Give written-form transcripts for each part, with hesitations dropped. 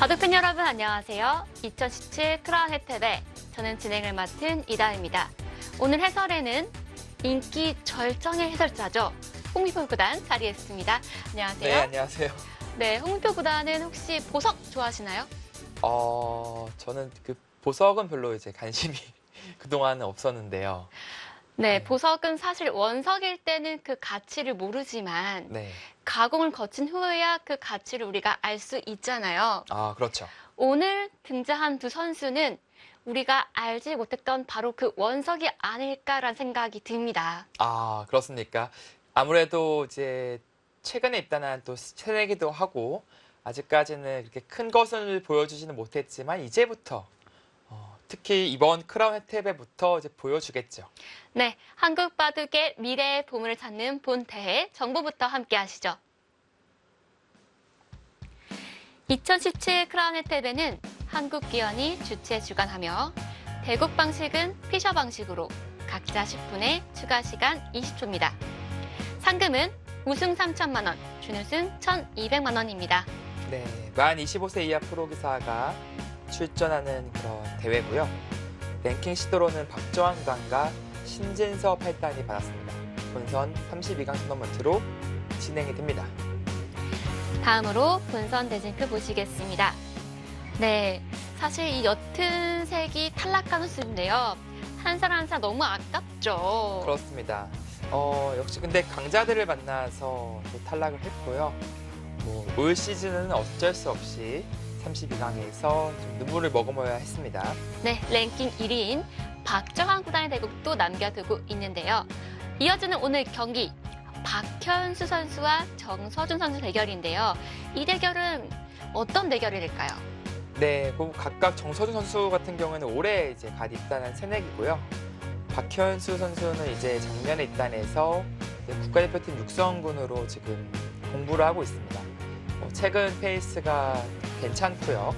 바둑팬 여러분 안녕하세요. 2017 크라운 혜택에 저는 진행을 맡은 이다입니다. 오늘 해설에는 인기 절정의 해설자죠. 홍미표 구단 자리했습니다. 안녕하세요. 네, 안녕하세요. 네, 홍미표 구단은 혹시 보석 좋아하시나요? 저는 그 보석은 별로 이제 관심이 그동안은 없었는데요. 네, 보석은 사실 원석일 때는 그 가치를 모르지만 네. 가공을 거친 후에야 그 가치를 우리가 알 수 있잖아요. 아, 그렇죠. 오늘 등장한 두 선수는 우리가 알지 못했던 바로 그 원석이 아닐까라는 생각이 듭니다. 아, 그렇습니까? 아무래도 이제 최근에 입단한 또 새내기도 하고 아직까지는 그렇게 큰 것을 보여주지는 못했지만 이제부터 특히 이번 크라운 혜택부터 이제 보여주겠죠. 네, 한국 바둑의 미래의 보물을 찾는 본 대회 정보부터 함께 하시죠. 2017 크라운 혜택에는 한국기원이 주최 주관하며 대국 방식은 피셔 방식으로 각자 10분의 추가 시간 20초입니다. 상금은 우승 3천만 원, 준우승 1,200만 원입니다. 네, 만 25세 이하 프로기사가 출전하는 그런 대회고요. 랭킹 시도로는 박정환 구단과 신진섭 8단이 받았습니다. 본선 32강 토너먼트로 진행이 됩니다. 다음으로 본선 대진표 보시겠습니다. 네, 사실 이 옅은 색이 탈락하는 수인데요. 한 살 한 살 너무 아깝죠. 그렇습니다. 역시 근데 강자들을 만나서 또 탈락을 했고요. 올 시즌은 어쩔 수 없이 32강에서 좀 눈물을 머금어야 했습니다. 네, 랭킹 1위인 박정환 구단의 대국도 남겨두고 있는데요. 이어지는 오늘 경기 박현수 선수와 정서준 선수 대결인데요. 이 대결은 어떤 대결일까요? 네, 각각 정서준 선수 같은 경우는 올해 이제 갓 입단한 새내기고요. 박현수 선수는 이제 작년에 입단해서 국가대표팀 육성군으로 지금 공부를 하고 있습니다. 최근 페이스가 괜찮고요.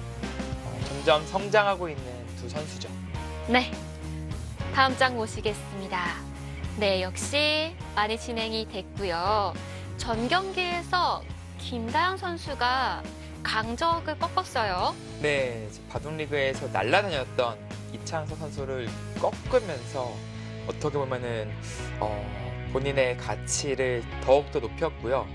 점점 성장하고 있는 두 선수죠. 네, 다음 장 보시겠습니다. 네, 역시 많이 진행이 됐고요. 전 경기에서 김다영 선수가 강적을 꺾었어요. 네, 바둑리그에서 날아다녔던 이창석 선수를 꺾으면서 어떻게 보면은 본인의 가치를 더욱더 높였고요.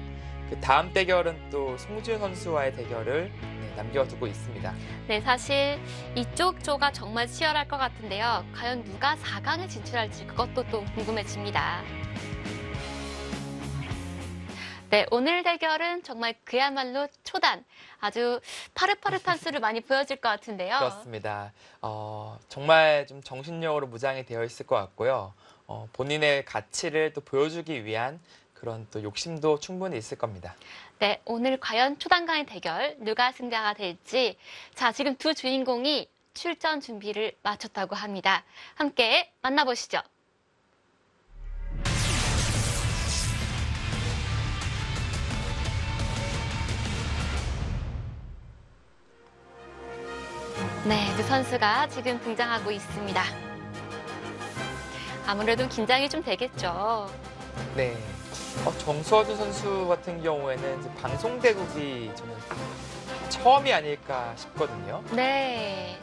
그 다음 대결은 또 송지훈 선수와의 대결을 남겨두고 있습니다. 네, 사실 이쪽 조가 정말 치열할 것 같은데요. 과연 누가 4강에 진출할지 그것도 또 궁금해집니다. 네, 오늘 대결은 정말 그야말로 초단, 아주 파릇파릇한 수를 많이 보여줄 것 같은데요. 그렇습니다. 정말 좀 정신력으로 무장이 되어 있을 것 같고요. 본인의 가치를 또 보여주기 위한 그런 또 욕심도 충분히 있을 겁니다. 네, 오늘 과연 초단 간의 대결 누가 승자가 될지. 자, 지금 두 주인공이 출전 준비를 마쳤다고 합니다. 함께 만나보시죠. 네, 두 선수가 지금 등장하고 있습니다. 아무래도 긴장이 좀 되겠죠. 네. 정서준 선수 같은 경우에는 이제 방송 대국이 저는 처음이 아닐까 싶거든요. 네.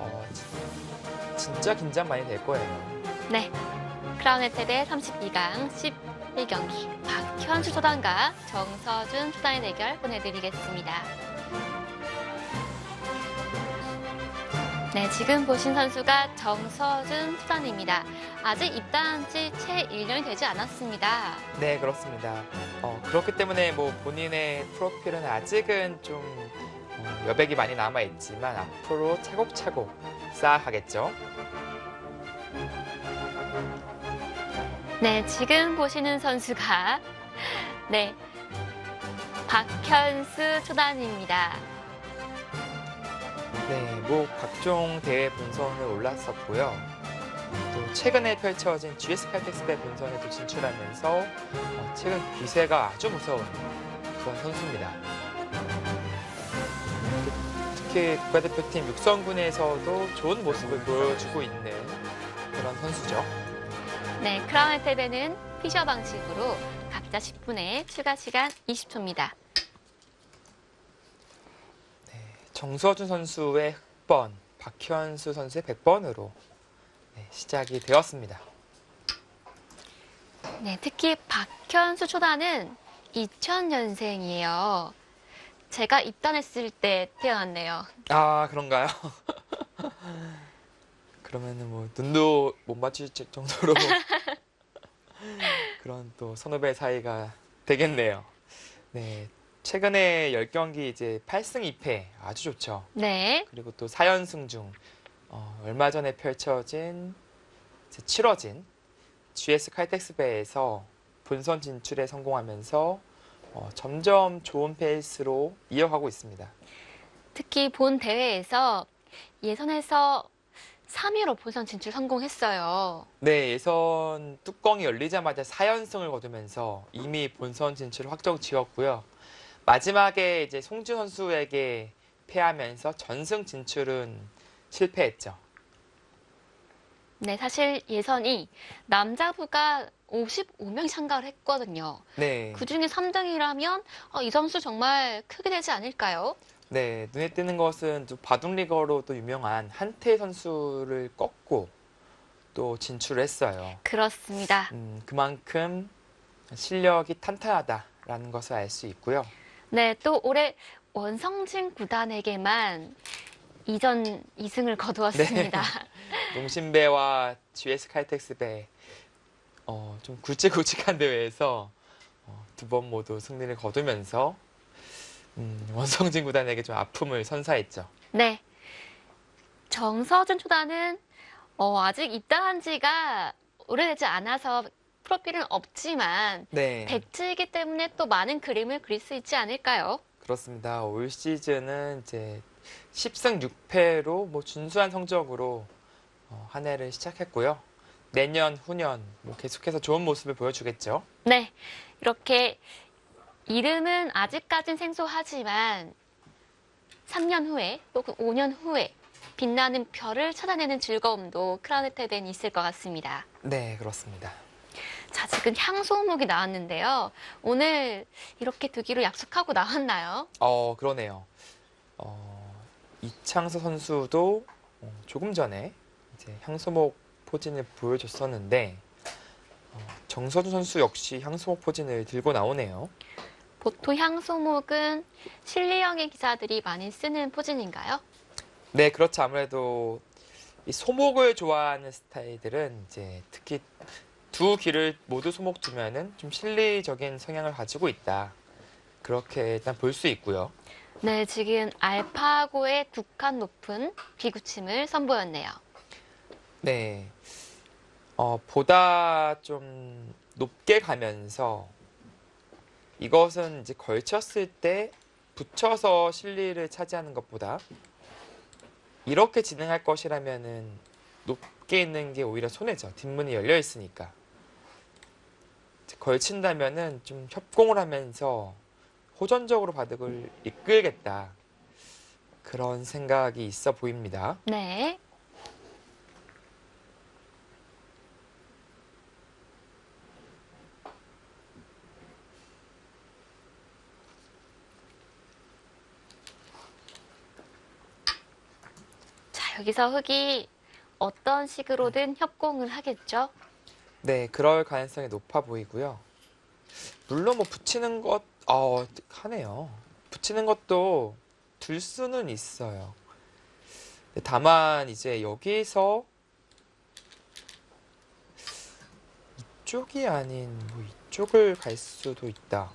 진짜 긴장 많이 될 거예요. 네. 크라운 혜택의 32강 11경기 박현수 초단과 정서준 초단의 대결 보내드리겠습니다. 네, 지금 보신 선수가 정서준 초단입니다. 아직 입단한 지 채 1년이 되지 않았습니다. 네, 그렇습니다. 그렇기 때문에 본인의 프로필은 아직은 좀 여백이 많이 남아있지만 앞으로 차곡차곡 쌓아가겠죠. 네, 지금 보시는 선수가 네, 박현수 초단입니다. 네, 각종 대회 본선을 올랐었고요. 또 최근에 펼쳐진 GS 칼텍스배 본선에도 진출하면서 최근 기세가 아주 무서운 그런 선수입니다. 특히 국가대표팀 육성군에서도 좋은 모습을 보여주고 있는 그런 선수죠. 네, 크라운 혜택에는 피셔 방식으로 각자 10분의 추가 시간 20초입니다. 정서준 선수의 흑번, 박현수 선수의 100번으로 시작이 되었습니다. 네, 특히 박현수 초단은 2000년생이에요. 제가 입단했을 때 태어났네요. 아, 그런가요? 그러면은 뭐 눈도 못 맞출 정도로 그런 또 선후배 사이가 되겠네요. 네, 최근에 10경기 이제 8승 2패 아주 좋죠. 네, 그리고 또 4연승 중 얼마 전에 펼쳐진 치러진 GS 칼텍스배에서 본선 진출에 성공하면서 점점 좋은 페이스로 이어가고 있습니다. 특히 본 대회에서 예선에서 3위로 본선 진출 성공했어요. 네, 예선 뚜껑이 열리자마자 4연승을 거두면서 이미 본선 진출을 확정 지었고요. 마지막에 이제 송준 선수에게 패하면서 전승 진출은 실패했죠. 네, 사실 예선이 남자부가 55명 참가를 했거든요. 네, 그중에 3등이라면 이 선수 정말 크게 되지 않을까요? 네, 눈에 띄는 것은 또 바둑리거로 또 유명한 한태 선수를 꺾고 또 진출을 했어요. 그렇습니다. 그만큼 실력이 탄탄하다라는 것을 알 수 있고요. 네, 또 올해 원성진 구단에게만 이전 2승을 거두었습니다. 농심배와 GS 칼텍스배 좀 굵직굵직한 대회에서 두 번 모두 승리를 거두면서 원성진 구단에게 좀 아픔을 선사했죠. 네, 정서준 초단은 아직 입단한 지가 오래되지 않아서 프로필은 없지만 네, 백치이기 때문에 또 많은 그림을 그릴 수 있지 않을까요? 그렇습니다. 올 시즌은 이제 10승 6패로 뭐 준수한 성적으로 한 해를 시작했고요. 내년, 후년 뭐 계속해서 좋은 모습을 보여주겠죠. 네, 이렇게 이름은 아직까진 생소하지만 3년 후에 또는 5년 후에 빛나는 별을 찾아내는 즐거움도 크라운테덴이 있을 것 같습니다. 네, 그렇습니다. 자, 지금 향소목이 나왔는데요. 오늘 이렇게 두기로 약속하고 나왔나요? 그러네요. 이창서 선수도 조금 전에 이제 향소목 포진을 보여줬었는데 정서준 선수 역시 향소목 포진을 들고 나오네요. 보통 향소목은 실리형의 기사들이 많이 쓰는 포진인가요? 네, 그렇죠. 아무래도 이 소목을 좋아하는 스타일들은 이제 특히 두 귀를 모두 소목 두면은 좀 실리적인 성향을 가지고 있다. 그렇게 일단 볼 수 있고요. 네, 지금 알파고의 두 칸 높은 귀구침을 선보였네요. 네, 보다 좀 높게 가면서 이것은 이제 걸쳤을 때 붙여서 실리를 차지하는 것보다 이렇게 진행할 것이라면은 높게 있는 게 오히려 손해죠. 뒷문이 열려 있으니까. 걸친다면은 좀 협공을 하면서 호전적으로 바둑을 이끌겠다. 그런 생각이 있어 보입니다. 네. 자, 여기서 흑이 어떤 식으로든 협공을 하겠죠? 네, 그럴 가능성이 높아 보이고요. 물론 뭐 붙이는 것, 하네요. 붙이는 것도 둘 수는 있어요. 다만 이제 여기서 이쪽이 아닌 뭐 이쪽을 갈 수도 있다.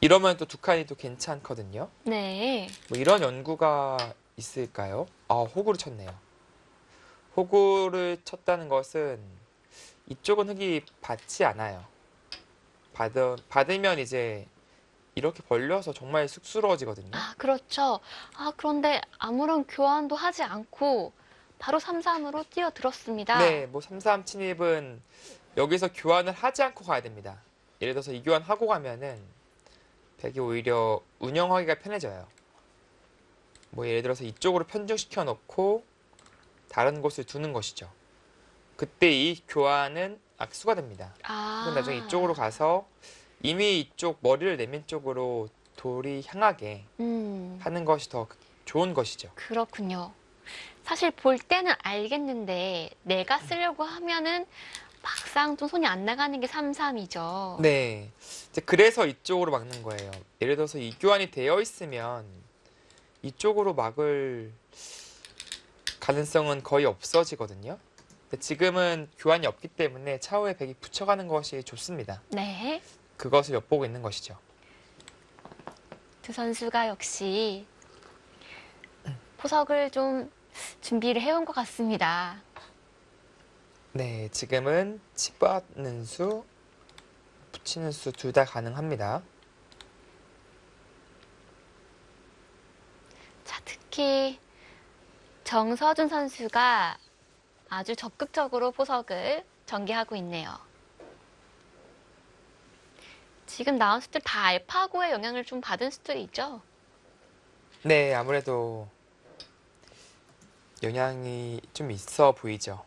이러면 또 두 칸이 또 괜찮거든요. 네. 뭐 이런 연구가 있을까요? 호구를 쳤네요. 호구를 쳤다는 것은 이쪽은 흙이 받지 않아요. 받으면 이제 이렇게 벌려서 정말 쑥스러워지거든요. 아, 그렇죠. 그런데 아무런 교환도 하지 않고 바로 3-3으로 뛰어들었습니다. 네, 뭐 3-3 침입은 여기서 교환을 하지 않고 가야 됩니다. 예를 들어서 이 교환하고 가면은 백이 오히려 운영하기가 편해져요. 뭐 예를 들어서 이쪽으로 편중시켜 놓고 다른 곳을 두는 것이죠. 그때 이 교환은 악수가 됩니다. 그럼 나중에 이쪽으로 가서 이미 이쪽 머리를 내민 쪽으로 돌이 향하게 음, 하는 것이 더 좋은 것이죠. 그렇군요. 사실 볼 때는 알겠는데 내가 쓰려고 하면은 막상 좀 손이 안 나가는 게 삼삼이죠. 네. 이제 그래서 이쪽으로 막는 거예요. 예를 들어서 이 교환이 되어 있으면 이쪽으로 막을 가능성은 거의 없어지거든요. 근데 지금은 교환이 없기 때문에 차후에 백이 붙여가는 것이 좋습니다. 네. 그것을 엿보고 있는 것이죠. 두 선수가 역시 포석을 좀 준비를 해온 것 같습니다. 네, 지금은 치받는 수, 붙이는 수 둘 다 가능합니다. 자, 특히 정서준 선수가 아주 적극적으로 포석을 전개하고 있네요. 지금 나온 수들 다 알파고의 영향을 좀 받은 수들이죠? 네, 아무래도 영향이 좀 있어 보이죠.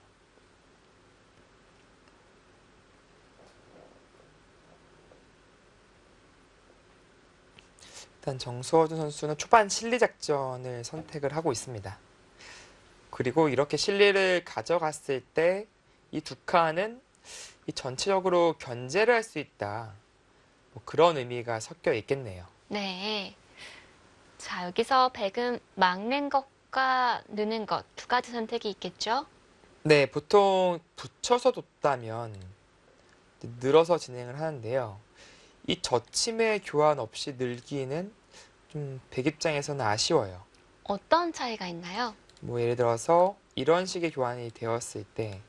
일단 정수호준 선수는 초반 실리 작전을 선택을 하고 있습니다. 그리고 이렇게 실리를 가져갔을 때 이 두 칸은 이 전체적으로 견제를 할 수 있다. 뭐 그런 의미가 섞여 있겠네요. 네. 자, 여기서 백은 막는 것과 느는 것 두 가지 선택이 있겠죠? 네, 보통 붙여서 뒀다면 늘어서 진행을 하는데요. 이 저침의 교환 없이 늘기는 좀 백 입장에서는 아쉬워요. 어떤 차이가 있나요? 뭐 예를 들어서 이런 식의 교환이 되었을 때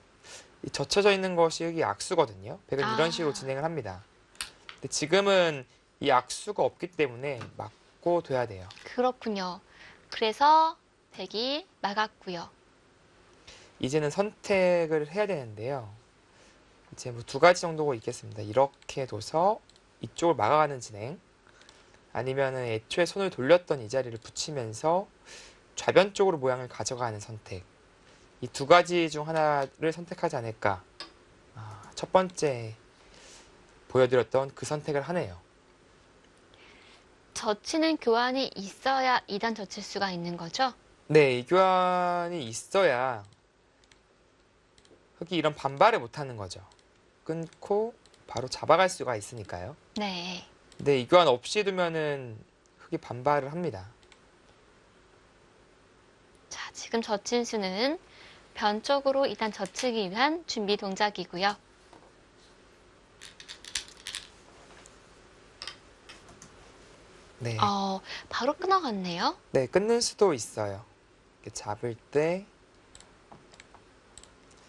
이 젖혀져 있는 것이 여기 악수거든요. 백은 이런 식으로 진행을 합니다. 근데 지금은 이 악수가 없기 때문에 막고 둬야 돼요. 그렇군요. 그래서 백이 막았고요. 이제는 선택을 해야 되는데요. 이제 뭐 두 가지 정도가 있겠습니다. 이렇게 둬서 이쪽을 막아가는 진행, 아니면은 애초에 손을 돌렸던 이 자리를 붙이면서 좌변 쪽으로 모양을 가져가는 선택. 이 두 가지 중 하나를 선택하지 않을까. 첫 번째 보여드렸던 그 선택을 하네요. 젖히는 교환이 있어야 2단 젖힐 수가 있는 거죠? 네, 이 교환이 있어야 흑이 이런 반발을 못하는 거죠. 끊고 바로 잡아갈 수가 있으니까요. 네. 근데 이 교환 없이 두면은 흑이 반발을 합니다. 자, 지금 젖힌 수는 변 쪽으로 2단 젖히기 위한 준비 동작이고요. 네, 바로 끊어갔네요. 네, 끊는 수도 있어요. 이렇게 잡을 때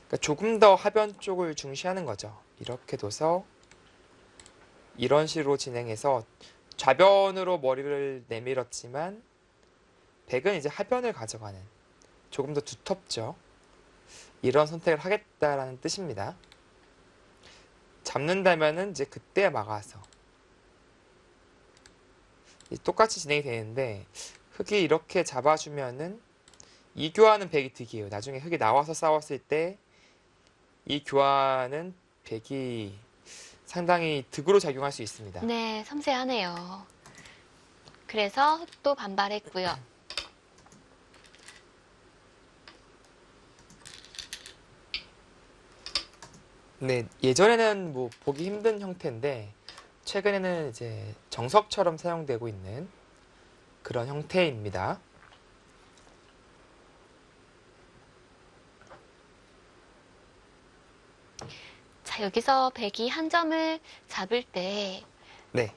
그러니까 조금 더 하변 쪽을 중시하는 거죠. 이렇게 둬서 이런 식으로 진행해서 좌변으로 머리를 내밀었지만 백은 이제 하변을 가져가는 조금 더 두텁죠. 이런 선택을 하겠다라는 뜻입니다. 잡는다면은 이제 그때 막아서 똑같이 진행이 되는데 흑이 이렇게 잡아주면은 이 교환은 백이 득이에요. 나중에 흑이 나와서 싸웠을 때 이 교환은 백이 상당히 득으로 작용할 수 있습니다. 네, 섬세하네요. 그래서 흑도 반발했고요. 네, 예전에는 뭐 보기 힘든 형태인데 최근에는 이제 정석처럼 사용되고 있는 그런 형태입니다. 자, 여기서 백이 한 점을 잡을 때 네,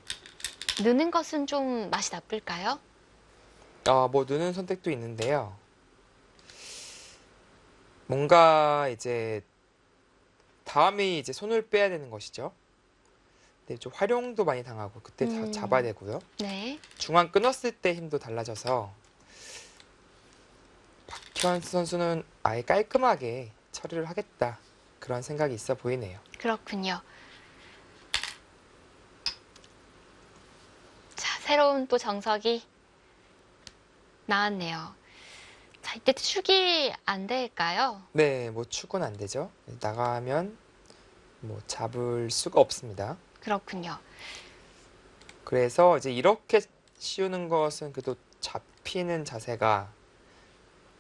느는 것은 좀 맛이 나쁠까요? 뭐 느는 선택도 있는데요. 뭔가 이제 다음이 이제 손을 빼야 되는 것이죠. 근데 좀 활용도 많이 당하고 그때 잡아야 되고요. 네. 중앙 끊었을 때 힘도 달라져서 박현수 선수는 아예 깔끔하게 처리를 하겠다 그런 생각이 있어 보이네요. 그렇군요. 자, 새로운 또 정석이 나왔네요. 자, 이때 축이 안 될까요? 네, 뭐 축은 안 되죠. 나가면 뭐 잡을 수가 없습니다. 그렇군요. 그래서 이제 이렇게 씌우는 것은 그래도 잡히는 자세가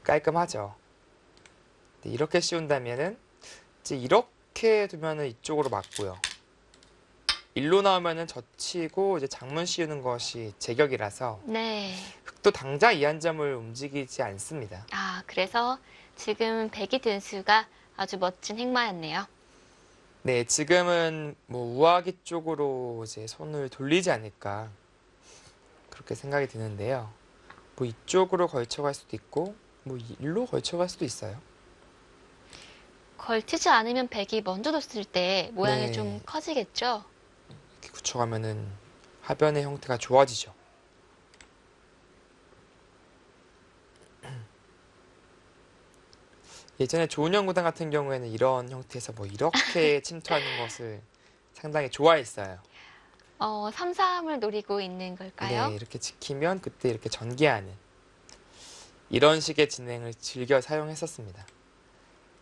깔끔하죠. 근데 이렇게 씌운다면은 이제 이렇게 두면은 이쪽으로 맞고요. 일로 나오면은 젖히고 이제 장문 씌우는 것이 제격이라서 네. 흑도 당장 이 한 점을 움직이지 않습니다. 아, 그래서 지금 백이 든 수가 아주 멋진 행마였네요. 네, 지금은 뭐 우아기 쪽으로 이제 손을 돌리지 않을까 그렇게 생각이 드는데요. 뭐 이쪽으로 걸쳐갈 수도 있고 뭐 일로 걸쳐갈 수도 있어요. 걸치지 않으면 백이 먼저 뒀을 때 모양이 네. 좀 커지겠죠? 이렇게 굳혀가면은 하변의 형태가 좋아지죠. 예전에 조은영 구단 같은 경우에는 이런 형태에서 뭐 이렇게 침투하는 것을 상당히 좋아했어요. 3-3을 노리고 있는 걸까요? 네, 이렇게 지키면 그때 이렇게 전개하는 이런 식의 진행을 즐겨 사용했었습니다.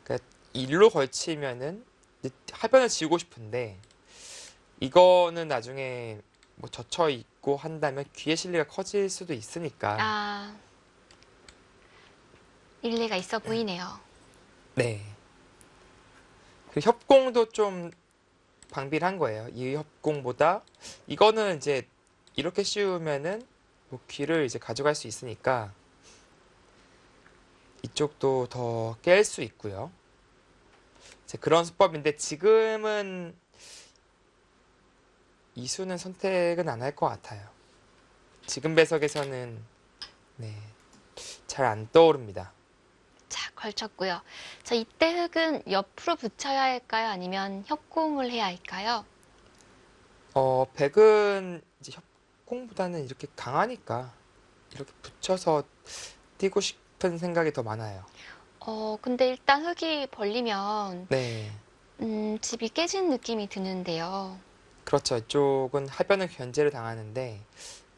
그러니까 일로 걸치면은 이제 하변을 지우고 싶은데 이거는 나중에 뭐 젖혀 있고 한다면 귀의 실리가 커질 수도 있으니까 아, 일리가 있어 보이네요. 네. 그 협공도 좀 방비를 한 거예요. 이 협공보다 이거는 이제 이렇게 씌우면은 뭐 귀를 이제 가져갈 수 있으니까 이쪽도 더 깰 수 있고요. 이제 그런 수법인데 지금은 이 수는 선택은 안 할 것 같아요. 지금 배석에서는 네, 잘 안 떠오릅니다. 자, 걸쳤고요. 자, 이때 흙은 옆으로 붙여야 할까요? 아니면 협공을 해야 할까요? 백은 이제 협공보다는 이렇게 강하니까 이렇게 붙여서 뛰고 싶은 생각이 더 많아요. 근데 일단 흙이 벌리면 네, 집이 깨진 느낌이 드는데요. 그렇죠. 이쪽은 하변은 견제를 당하는데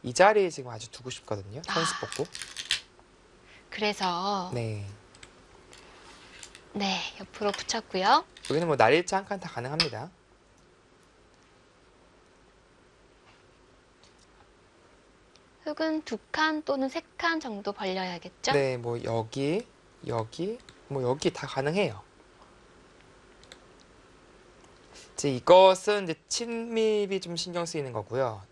이 자리에 지금 아주 두고 싶거든요. 선수 아. 뽑고. 그래서 네, 네, 옆으로 붙였고요. 여기는 뭐 날일자 한 칸 다 가능합니다. 흙은 2칸 또는 3칸 정도 벌려야겠죠? 네, 뭐 여기, 여기, 뭐 여기 다 가능해요. 이제 이것은 이제 침입이 좀 신경 쓰이는 거고요.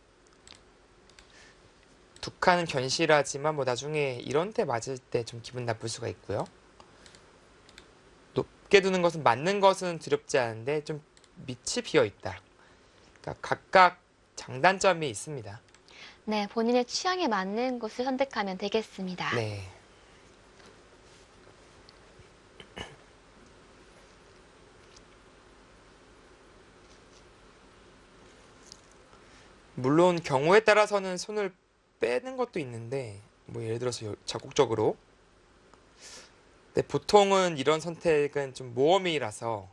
두 칸은 견실하지만 뭐 나중에 이런 데 맞을 때 좀 기분 나쁠 수가 있고요. 높게 두는 것은 맞는 것은 두렵지 않은데 좀 밑이 비어 있다. 그러니까 각각 장단점이 있습니다. 네, 본인의 취향에 맞는 곳을 선택하면 되겠습니다. 네. 물론 경우에 따라서는 손을 빼는 것도 있는데 뭐 예를 들어서 적극적으로 근데 보통은 이런 선택은 좀 모험이라서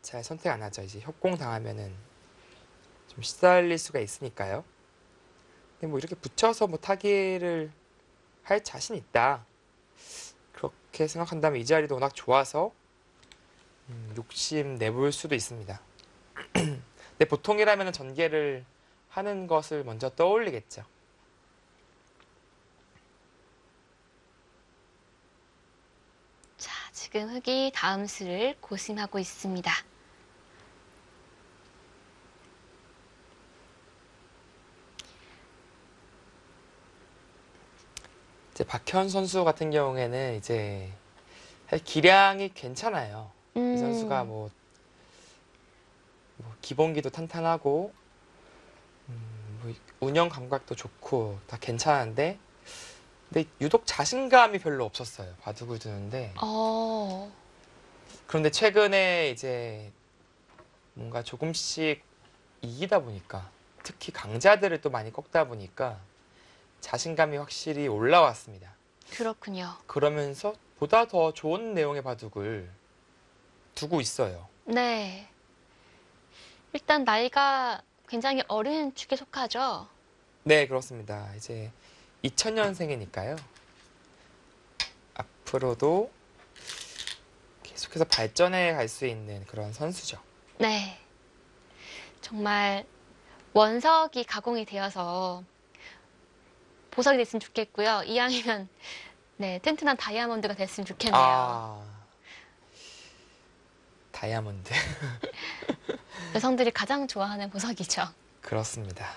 잘 선택 안 하죠. 이제 협공 당하면은 좀 시달릴 수가 있으니까요. 근데 뭐 이렇게 붙여서 뭐 타기를 할 자신 있다. 그렇게 생각한다면 이 자리도 워낙 좋아서 욕심 내볼 수도 있습니다. 근데 보통이라면 전개를 하는 것을 먼저 떠올리겠죠. 자, 지금 흙이 다음 수를 고심하고 있습니다. 이제 박현 선수 같은 경우에는 이제 사실 기량이 괜찮아요. 이 선수가 뭐 기본기도 탄탄하고 뭐 운영 감각도 좋고 다 괜찮은데 근데 유독 자신감이 별로 없었어요. 바둑을 두는데 그런데 최근에 이제 뭔가 조금씩 이기다 보니까 특히 강자들을 또 많이 꺾다 보니까 자신감이 확실히 올라왔습니다. 그렇군요. 그러면서 보다 더 좋은 내용의 바둑을 두고 있어요. 네. 일단 나이가 굉장히 어린 축에 속하죠? 네, 그렇습니다. 이제 2000년생이니까요. 앞으로도 계속해서 발전해 갈 수 있는 그런 선수죠. 네. 정말 원석이 가공이 되어서 보석이 됐으면 좋겠고요. 이왕이면 네, 튼튼한 다이아몬드가 됐으면 좋겠네요. 아, 다이아몬드. 여성들이 가장 좋아하는 보석이죠. 그렇습니다.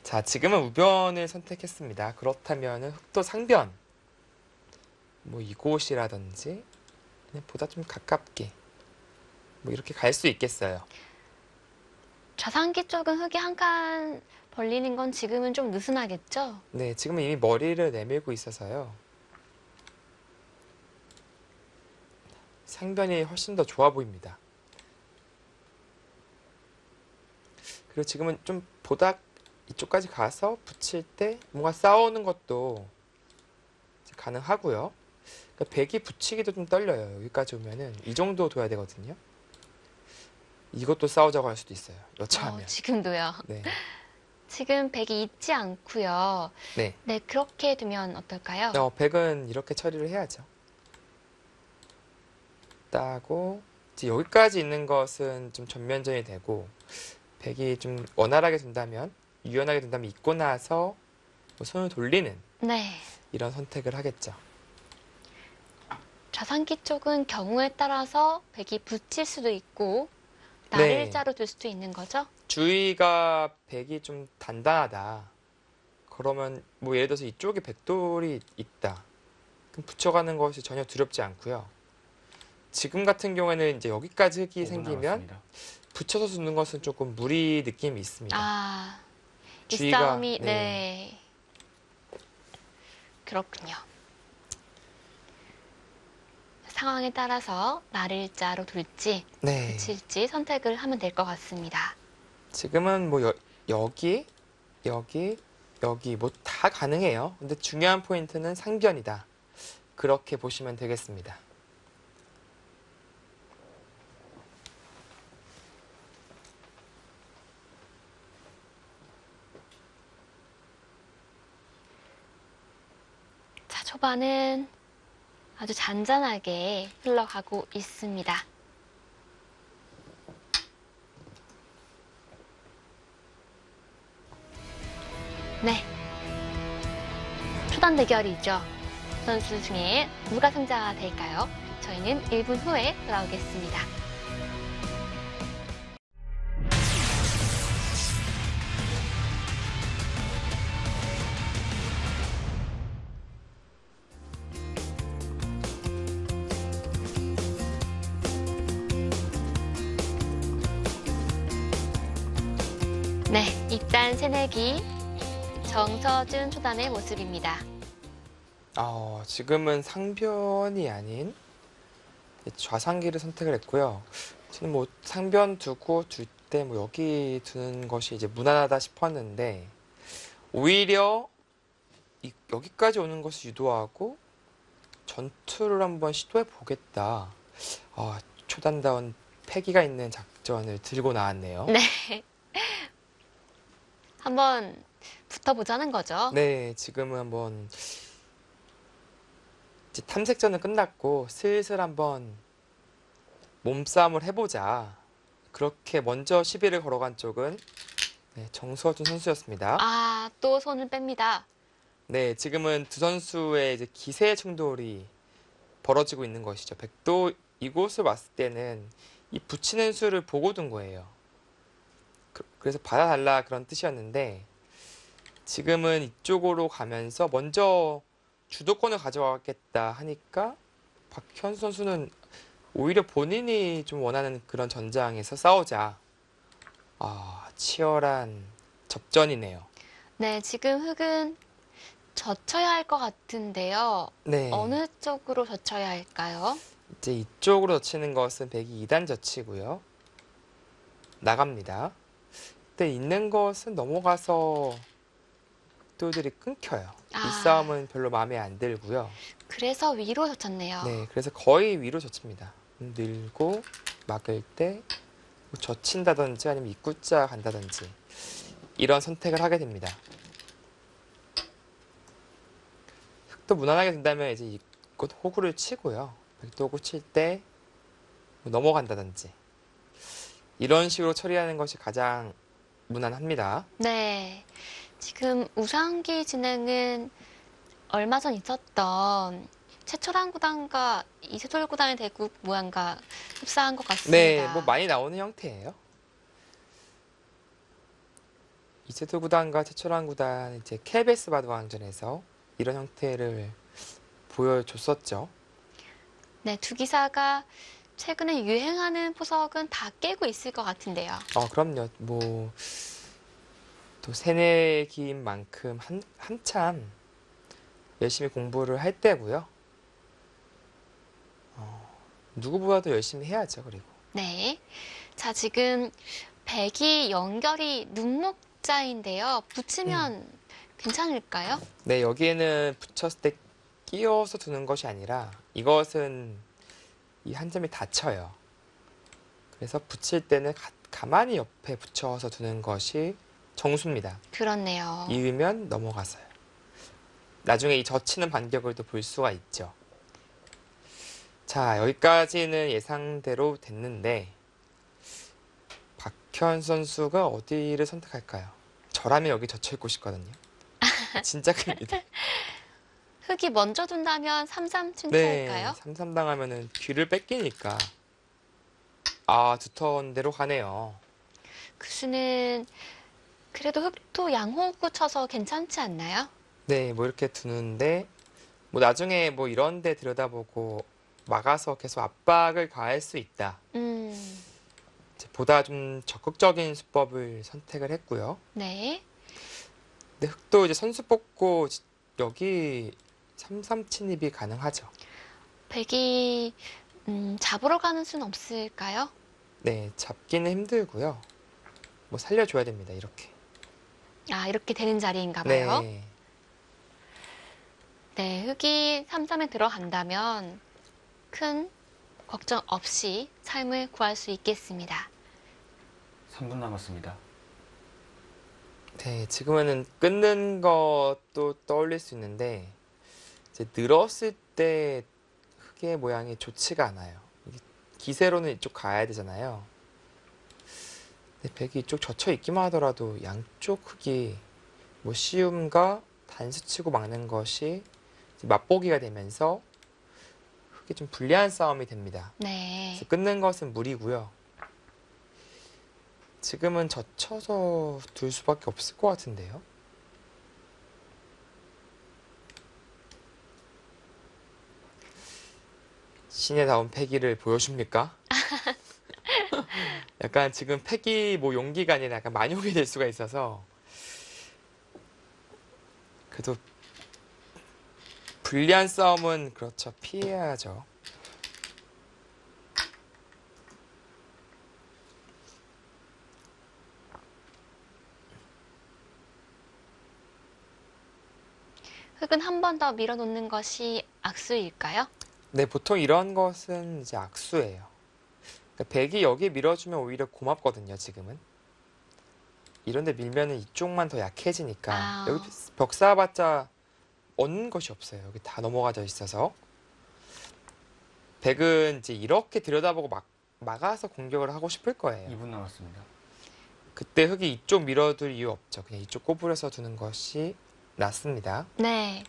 자, 지금은 우변을 선택했습니다. 그렇다면 흑도 상변. 뭐 이곳이라든지 그냥 보다 좀 가깝게 뭐 이렇게 갈 수 있겠어요. 좌상기 쪽은 흙이 한 칸 벌리는 건 지금은 좀 느슨하겠죠? 네, 지금은 이미 머리를 내밀고 있어서요. 상변이 훨씬 더 좋아 보입니다. 그리고 지금은 좀 보다 이쪽까지 가서 붙일 때 뭔가 싸우는 것도 이제 가능하고요. 그러니까 백이 붙이기도 좀 떨려요. 여기까지 오면은 이 정도 둬야 되거든요. 이것도 싸우자고 할 수도 있어요. 여차하면. 지금도요. 네. 지금 백이 있지 않고요. 네. 네, 그렇게 두면 어떨까요? 백은 이렇게 처리를 해야죠. 따고 이제 여기까지 있는 것은 좀 전면전이 되고 백이 좀 원활하게 둔다면 유연하게 둔다면 있고 나서 뭐 손을 돌리는 네. 이런 선택을 하겠죠. 좌상기 쪽은 경우에 따라서 백이 붙일 수도 있고 네. 날일자로 둘 수도 있는 거죠? 주위가 백이 좀 단단하다. 그러면 뭐 예를 들어서 이쪽에 백돌이 있다. 그럼 붙여가는 것이 전혀 두렵지 않고요. 지금 같은 경우에는 이제 여기까지 흙이 5분 생기면 남았습니다. 붙여서 두는 것은 조금 무리 느낌이 있습니다. 아, 이 주의가- 싸움이 네. 네. 그렇군요. 상황에 따라서 날일자로 둘지 네. 붙일지 선택을 하면 될 것 같습니다. 지금은 뭐 여기 뭐 다 가능해요. 근데 중요한 포인트는 상변이다. 그렇게 보시면 되겠습니다. 자, 초반은 아주 잔잔하게 흘러가고 있습니다. 네. 초단 대결이죠. 선수 중에 누가 승자가 될까요? 저희는 1분 후에 돌아오겠습니다. 네, 입단 새내기 정서준 초단의 모습입니다. 지금은 상변이 아닌 좌상기를 선택을 했고요. 저는 뭐 상변 두고 둘 때 뭐 여기 두는 것이 이제 무난하다 싶었는데 오히려 여기까지 오는 것을 유도하고 전투를 한번 시도해 보겠다. 초단다운 패기가 있는 작전을 들고 나왔네요. 네. 한번 붙어보자는 거죠. 네, 지금은 한번 이제 탐색전은 끝났고 슬슬 한번 몸싸움을 해보자. 그렇게 먼저 시비를 걸어간 쪽은 네, 정서준 선수였습니다. 아, 또 손을 뺍니다. 네, 지금은 두 선수의 이제 기세 충돌이 벌어지고 있는 것이죠. 백도 이곳을 왔을 때는 이 붙이는 수를 보고 둔 거예요. 그래서 받아달라 그런 뜻이었는데 지금은 이쪽으로 가면서 먼저 주도권을 가져가겠다 하니까 박현수 선수는 오히려 본인이 좀 원하는 그런 전장에서 싸우자. 치열한 접전이네요. 네, 지금 흙은 젖혀야 할 것 같은데요. 네. 어느 쪽으로 젖혀야 할까요? 이제 이쪽으로 젖히는 것은 백이 2단 젖히고요. 나갑니다. 그때 있는 것은 넘어가서 백도들이 끊겨요. 이 싸움은 별로 마음에 안 들고요. 그래서 위로 젖혔네요. 네, 그래서 거의 위로 젖힙니다. 늘고 막을 때 젖힌다든지 아니면 입구자 간다든지 이런 선택을 하게 됩니다. 흙도 무난하게 된다면 이제 이곳 호구를 치고요. 백도 호구 칠 때 넘어간다든지 이런 식으로 처리하는 것이 가장 무난합니다. 네. 지금 우상기 진행은 얼마 전 있었던 최철한 구단과 이세돌 구단의 대국 모양과 흡사한 것 같습니다. 네, 뭐 많이 나오는 형태예요. 이세돌 구단과 최철환 구단 이제 KBS 바둑왕전에서 이런 형태를 보여줬었죠. 네, 두 기사가 최근에 유행하는 포석은 다 깨고 있을 것 같은데요. 그럼요. 뭐 또 새내기인 만큼 한참 열심히 공부를 할 때고요. 누구보다도 열심히 해야죠. 그리고 네. 자, 지금 백이 연결이 눈목자인데요. 붙이면 괜찮을까요? 네, 여기에는 붙였을 때 끼워서 두는 것이 아니라 이것은 이 한 점이 닫혀요. 그래서 붙일 때는 가만히 옆에 붙여서 두는 것이 정수입니다. 그렇네요. 이으면 넘어가서요. 나중에 이 젖히는 반격을 또 볼 수가 있죠. 자, 여기까지는 예상대로 됐는데 박현 선수가 어디를 선택할까요? 저라면 여기 젖혀 있고 싶거든요. 진짜 큽니다. 흙이 먼저 둔다면 3-3 네, 춘추할까요? 3-3 당하면은 귀를 뺏기니까 두터운 대로 가네요. 그 수는 그래도 흙도 양호구 쳐서 괜찮지 않나요? 네, 뭐 이렇게 두는데 뭐 나중에 뭐 이런 데 들여다보고 막아서 계속 압박을 가할 수 있다. 이제 보다 좀 적극적인 수법을 선택을 했고요. 네. 근데 흙도 이제 선수 뽑고 여기 3-3 침입이 가능하죠. 백이 잡으러 가는 수는 없을까요? 네, 잡기는 힘들고요. 뭐 살려줘야 됩니다. 이렇게. 아, 이렇게 되는 자리인가 봐요. 네, 네, 흙이 3-3에 들어간다면 큰 걱정 없이 삶을 구할 수 있겠습니다. 3분 남았습니다. 네, 지금은 끊는 것도 떠올릴 수 있는데 이제 늘었을 때 흙의 모양이 좋지가 않아요. 이게 기세로는 이쪽 가야 되잖아요. 근데 백이 이쪽 젖혀 있기만 하더라도 양쪽 흙이 뭐 쉬움과 단수치고 막는 것이 이제 맛보기가 되면서 흙이 좀 불리한 싸움이 됩니다. 네. 그래서 끊는 것은 무리고요. 지금은 젖혀서 둘 수밖에 없을 것 같은데요. 신의 나온 패기를 보여줍니까? 약간 지금 패기 뭐 용기가 아니라 약간 만용이 될 수가 있어서 그래도 불리한 싸움은 그렇죠. 피해야죠. 흙은 한 번 더 밀어놓는 것이 악수일까요? 네, 보통 이런 것은 이제 악수예요. 그러니까 백이 여기 밀어주면 오히려 고맙거든요, 지금은. 이런데 밀면은 이쪽만 더 약해지니까 아. 여기 벽 쌓아봤자 얻는 것이 없어요. 여기 다 넘어가져 있어서. 백은 이제 이렇게 들여다보고 막아서 공격을 하고 싶을 거예요. 2분 남았습니다. 그때 흙이 이쪽 밀어둘 이유 없죠. 그냥 이쪽 꼬부려서 두는 것이 낫습니다. 네.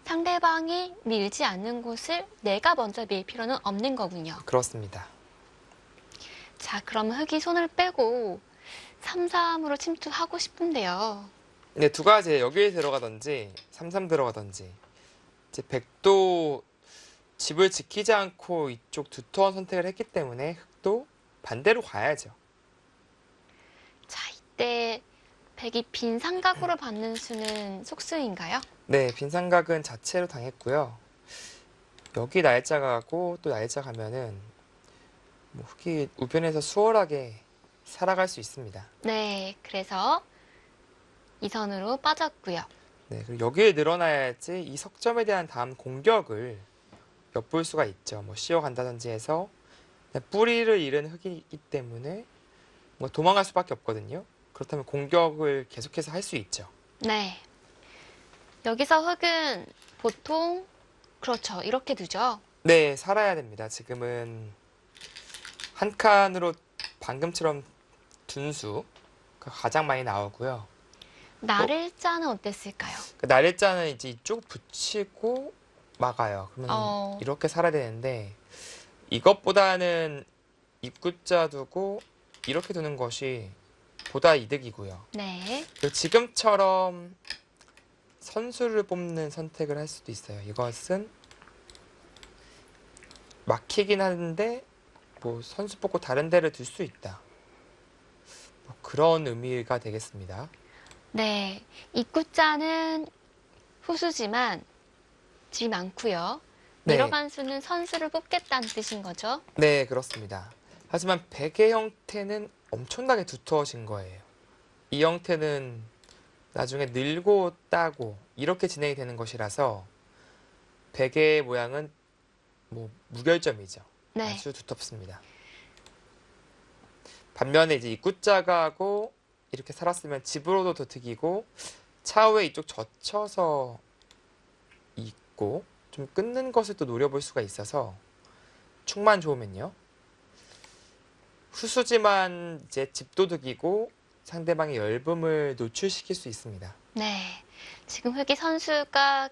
상대방이 밀지 않는 곳을 내가 먼저 밀 필요는 없는 거군요. 그렇습니다. 자, 그럼 흙이 손을 빼고 3-3으로 침투하고 싶은데요. 네, 두 가지 여기에 들어가든지 3-3 들어가든지 이제 백도 집을 지키지 않고 이쪽 두터운 선택을 했기 때문에 흙도 반대로 가야죠. 자, 이때 백이 빈 삼각으로 받는 수는 속수인가요? 네, 빈삼각은 자체로 당했고요. 여기 날짜 가고 또 날짜 가면은 뭐 흙이 우변에서 수월하게 살아갈 수 있습니다. 네, 그래서 이 선으로 빠졌고요. 네, 그리고 여기에 늘어나야지 이 석점에 대한 다음 공격을 엿볼 수가 있죠. 뭐 씌어간다든지 해서 뿌리를 잃은 흙이기 때문에 뭐 도망갈 수밖에 없거든요. 그렇다면 공격을 계속해서 할 수 있죠. 네. 여기서 흙은 보통 그렇죠. 이렇게 두죠. 네, 살아야 됩니다. 지금은 한 칸으로 방금처럼 둔수가 가장 많이 나오고요. 날일자는 어땠을까요? 그 날일자는 이제 이쪽 붙이고 막아요. 그러면 어. 이렇게 살아야 되는데 이것보다는 입구자 두고 이렇게 두는 것이 보다 이득이고요. 네. 그리고 지금처럼 선수를 뽑는 선택을 할 수도 있어요. 이것은 막히긴 하는데 뭐 선수 뽑고 다른 데를 둘 수 있다. 뭐 그런 의미가 되겠습니다. 네. 입구자는 후수지만 질이 많고요. 네. 미러반수는 선수를 뽑겠다는 뜻인 거죠. 네, 그렇습니다. 하지만 베개 형태는 엄청나게 두터워진 거예요. 이 형태는 나중에 늘고 따고 이렇게 진행이 되는 것이라서 베개의 모양은 뭐 무결점이죠. 네. 아주 두텁습니다. 반면에 이제 입구자가 하고 이렇게 살았으면 집으로도 도둑이고 차후에 이쪽 젖혀서 있고 좀 끊는 것을 또 노려볼 수가 있어서 축만 좋으면요. 후수지만 이제 집도둑이고 상대방의 열분을 노출시킬 수 있습니다. 네. 지금 흑이 선수가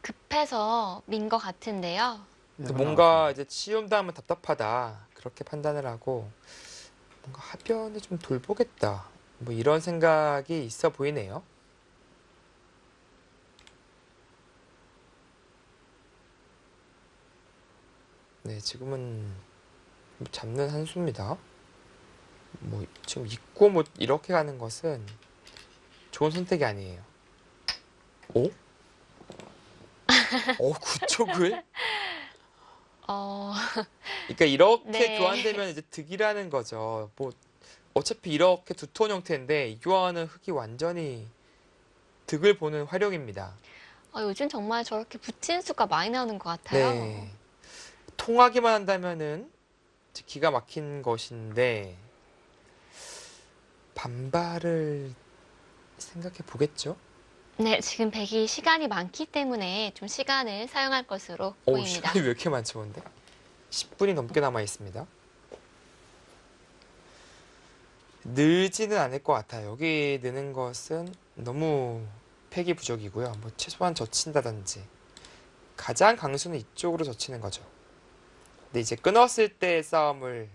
급해서 민 것 같은데요. 근데 뭔가 이제 치운다면 답답하다 그렇게 판단을 하고 뭔가 하변을 좀 돌보겠다 뭐 이런 생각이 있어 보이네요. 네, 지금은 뭐 잡는 한 수입니다. 뭐 지금 입고 뭐 이렇게 가는 것은 좋은 선택이 아니에요. 오? 구쪽을? 어, 그러니까 이렇게 네. 교환되면 이제 득이라는 거죠. 뭐 어차피 이렇게 두터운 형태인데 이 교환은 흑이 완전히 득을 보는 활용입니다. 요즘 정말 저렇게 붙인 수가 많이 나오는 것 같아요. 네. 통하기만 한다면은 이제 기가 막힌 것인데 반발을 생각해 보겠죠? 네, 지금 백이 시간이 많기 때문에 좀 시간을 사용할 것으로 오, 보입니다. 시간이 왜 이렇게 많죠, 근데? 10분이 넘게 남아 있습니다. 늘지는 않을 것 같아요. 여기 느는 것은 너무 팩이 부족이고요. 뭐 최소한 젖힌다든지 가장 강수는 이쪽으로 젖히는 거죠. 근데 이제 끊었을 때의 싸움을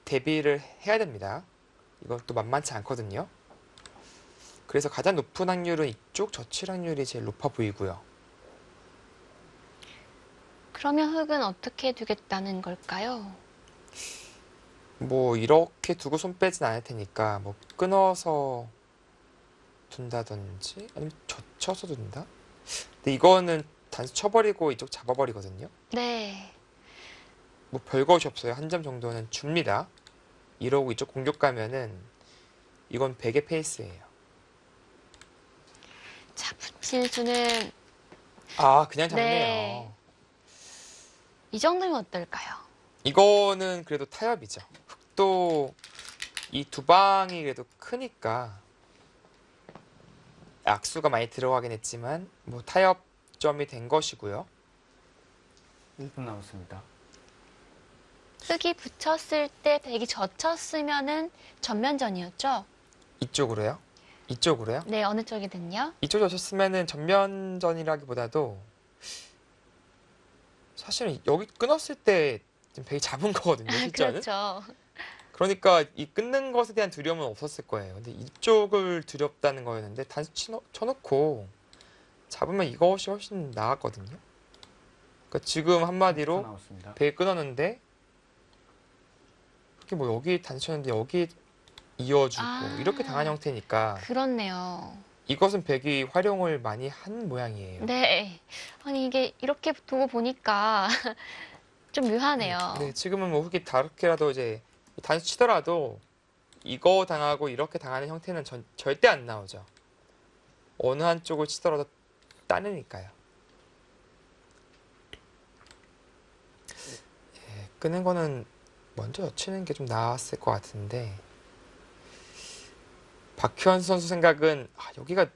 대비를 해야 됩니다. 이건 또 만만치 않거든요. 그래서 가장 높은 확률은 이쪽 젖힐 확률이 제일 높아 보이고요. 그러면 흑은 어떻게 두겠다는 걸까요? 뭐 이렇게 두고 손 빼진 않을 테니까 뭐 끊어서 둔다든지 아니면 젖혀서 둔다? 근데 이거는 단수 쳐버리고 이쪽 잡아버리거든요. 네. 뭐 별것이 없어요. 한 점 정도는 줍니다. 이러고 이쪽 공격 가면은 이건 100의 페이스예요. 자, 붙인 수는 아, 그냥 잡네요. 네. 이 정도면 어떨까요? 이거는 그래도 타협이죠. 흑도 이 두 방이 그래도 크니까 악수가 많이 들어가긴 했지만 뭐 타협점이 된 것이고요. 1분 남았습니다. 흑이 붙였을 때 백이 젖혔으면은 전면전이었죠? 이쪽으로요? 이쪽으로요? 네, 어느 쪽이든요. 이쪽에 오셨으면은 전면전이라기보다도 사실은 여기 끊었을 때 지금 백이 잡은 거거든요, 실전은. 그렇죠. 그러니까 이 끊는 것에 대한 두려움은 없었을 거예요. 근데 이쪽을 두렵다는 거였는데 단수 쳐놓고 잡으면 이것이 훨씬 나았거든요. 그러니까 지금 30초 한마디로 남았습니다. 백이 끊었는데 그게 뭐 여기 단수 쳤는데 여기 이어주고 아. 이렇게 당한 형태니까 그렇네요. 이것은 백이 활용을 많이 한 모양이에요. 네. 아니, 이게 이렇게 두고 보니까 좀 묘하네요. 네, 지금은 뭐 흑이 다르게라도 이제 단수 치더라도 이거 당하고 이렇게 당하는 형태는 절대 안 나오죠. 어느 한쪽을 치더라도 따내니까요. 예, 끄는 거는 먼저 젖히는 게 좀 나았을 것 같은데 박현 선수 생각은 여기가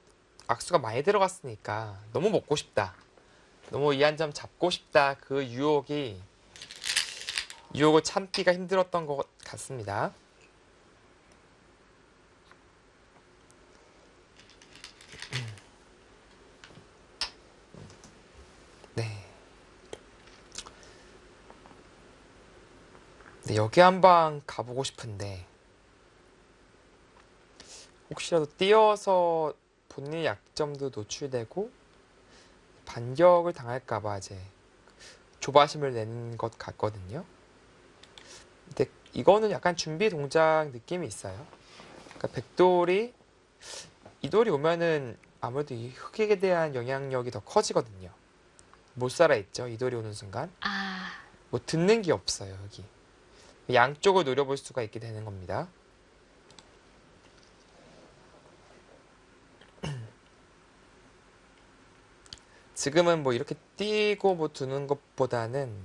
악수가 많이 들어갔으니까 너무 먹고 싶다. 너무 이 한 점 잡고 싶다. 그 유혹을 참기가 힘들었던 것 같습니다. 네, 여기 한번 가보고 싶은데 혹시라도 뛰어서 본인의 약점도 노출되고 반격을 당할까 봐 이제 조바심을 내는 것 같거든요. 근데 이거는 약간 준비 동작 느낌이 있어요. 그러니까 백돌이 이돌이 오면은 아무래도 이 흑익에 대한 영향력이 더 커지거든요. 못 살아 있죠. 이돌이 오는 순간. 아, 뭐 듣는 게 없어요, 여기. 양쪽을 노려볼 수가 있게 되는 겁니다. 지금은 뭐 이렇게 뛰고 뭐 두는 것보다는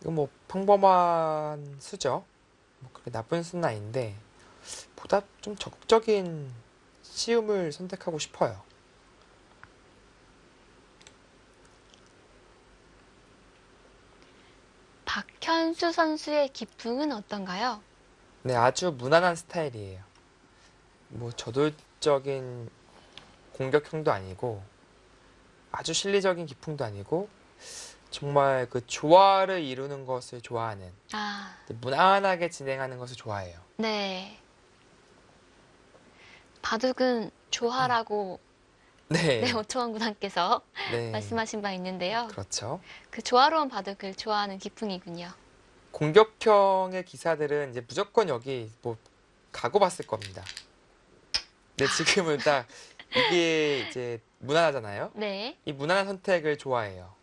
이거 뭐 평범한 수죠. 뭐 그렇게 나쁜 수는 아닌데 보다 좀 적극적인 시움을 선택하고 싶어요. 박현수 선수의 기풍은 어떤가요? 네, 아주 무난한 스타일이에요. 뭐 저돌적인 공격형도 아니고 아주 실리적인 기풍도 아니고 정말 그 조화를 이루는 것을 좋아하는 아, 무난하게 진행하는 것을 좋아해요. 네. 바둑은 조화라고 네, 네, 오초원 구단께서 네, 말씀하신 바 있는데요. 그렇죠. 그 조화로운 바둑을 좋아하는 기풍이군요. 공격형의 기사들은 이제 무조건 여기 뭐 가고 봤을 겁니다. 근데 지금은 딱 이게 이제 무난하잖아요. 네. 이 무난한 선택을 좋아해요.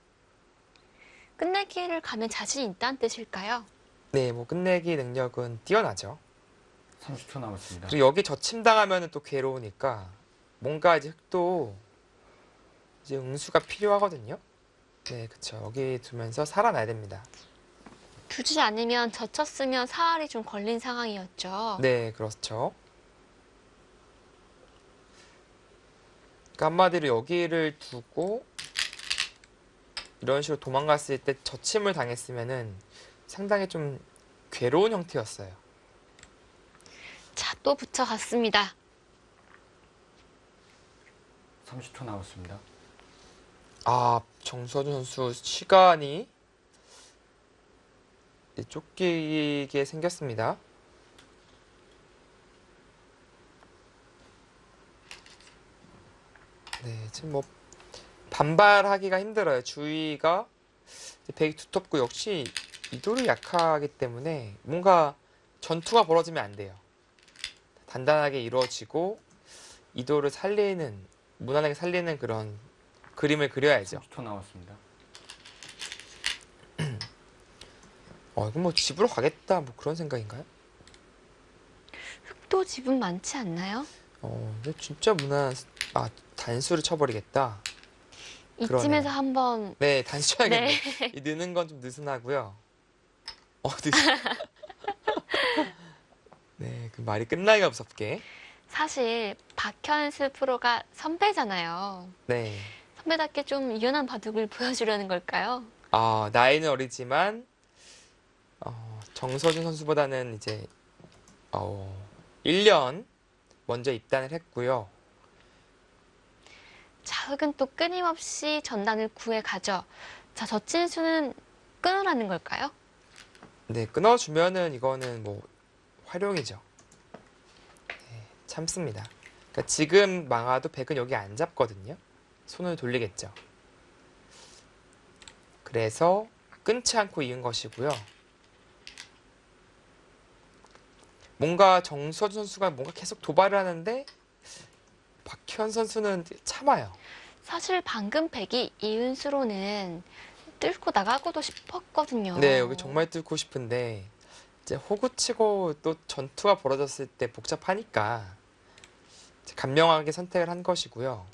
끝내기를 가면 자신 있다는 뜻일까요? 네, 뭐 끝내기 능력은 뛰어나죠. 30초 남았습니다. 그리고 여기 저침당하면 또 괴로우니까 뭔가 이제 흑도 이제 응수가 필요하거든요. 네, 그쵸. 여기 두면서 살아나야 됩니다. 두지 않으면 젖혔으면 사활이 좀 걸린 상황이었죠. 네, 그렇죠. 그러니까 한마디로 여기를 두고 이런 식으로 도망갔을 때 저침을 당했으면은 상당히 좀 괴로운 형태였어요. 자, 또 붙여갔습니다. 30초 남았습니다. 아, 정서준 선수 시간이 쫓기게 생겼습니다. 네, 지금 뭐 반발하기가 힘들어요. 주위가 되게 두텁고 역시 이도를 약하기 때문에 뭔가 전투가 벌어지면 안 돼요. 단단하게 이루어지고 이도를 살리는 무난하게 살리는 그런 그림을 그려야죠. 30초 남았습니다. 이건 뭐 집으로 가겠다 뭐 그런 생각인가요? 흑도 집은 많지 않나요? 근데 진짜 단수를 쳐버리겠다. 이쯤에서 그러네요. 한번 네, 단수 쳐야겠네. 네. 이 느는 건 좀 느슨하고요. 네, 그 말이 끝나기가 무섭게. 사실 박현수 프로가 선배잖아요. 네. 선배답게 좀 유연한 바둑을 보여주려는 걸까요? 나이는 어리지만 정서준 선수보다는 이제 1년 먼저 입단을 했고요. 자, 흑은 또 끊임없이 전단을 구해가죠. 자, 저친수는 끊으라는 걸까요? 네, 끊어주면은 이거는 뭐 활용이죠. 네, 참습니다. 그러니까 지금 망아도 백은 여기 안 잡거든요. 손을 돌리겠죠. 그래서 끊지 않고 이은 것이고요. 뭔가 정서준 선수가 뭔가 계속 도발을 하는데 박현 선수는 참아요. 사실 방금 백이 이은수로는 뚫고 나가고도 싶었거든요. 네, 여기 정말 뚫고 싶은데 이제 호구치고 또 전투가 벌어졌을 때 복잡하니까 이제 간명하게 선택을 한 것이고요.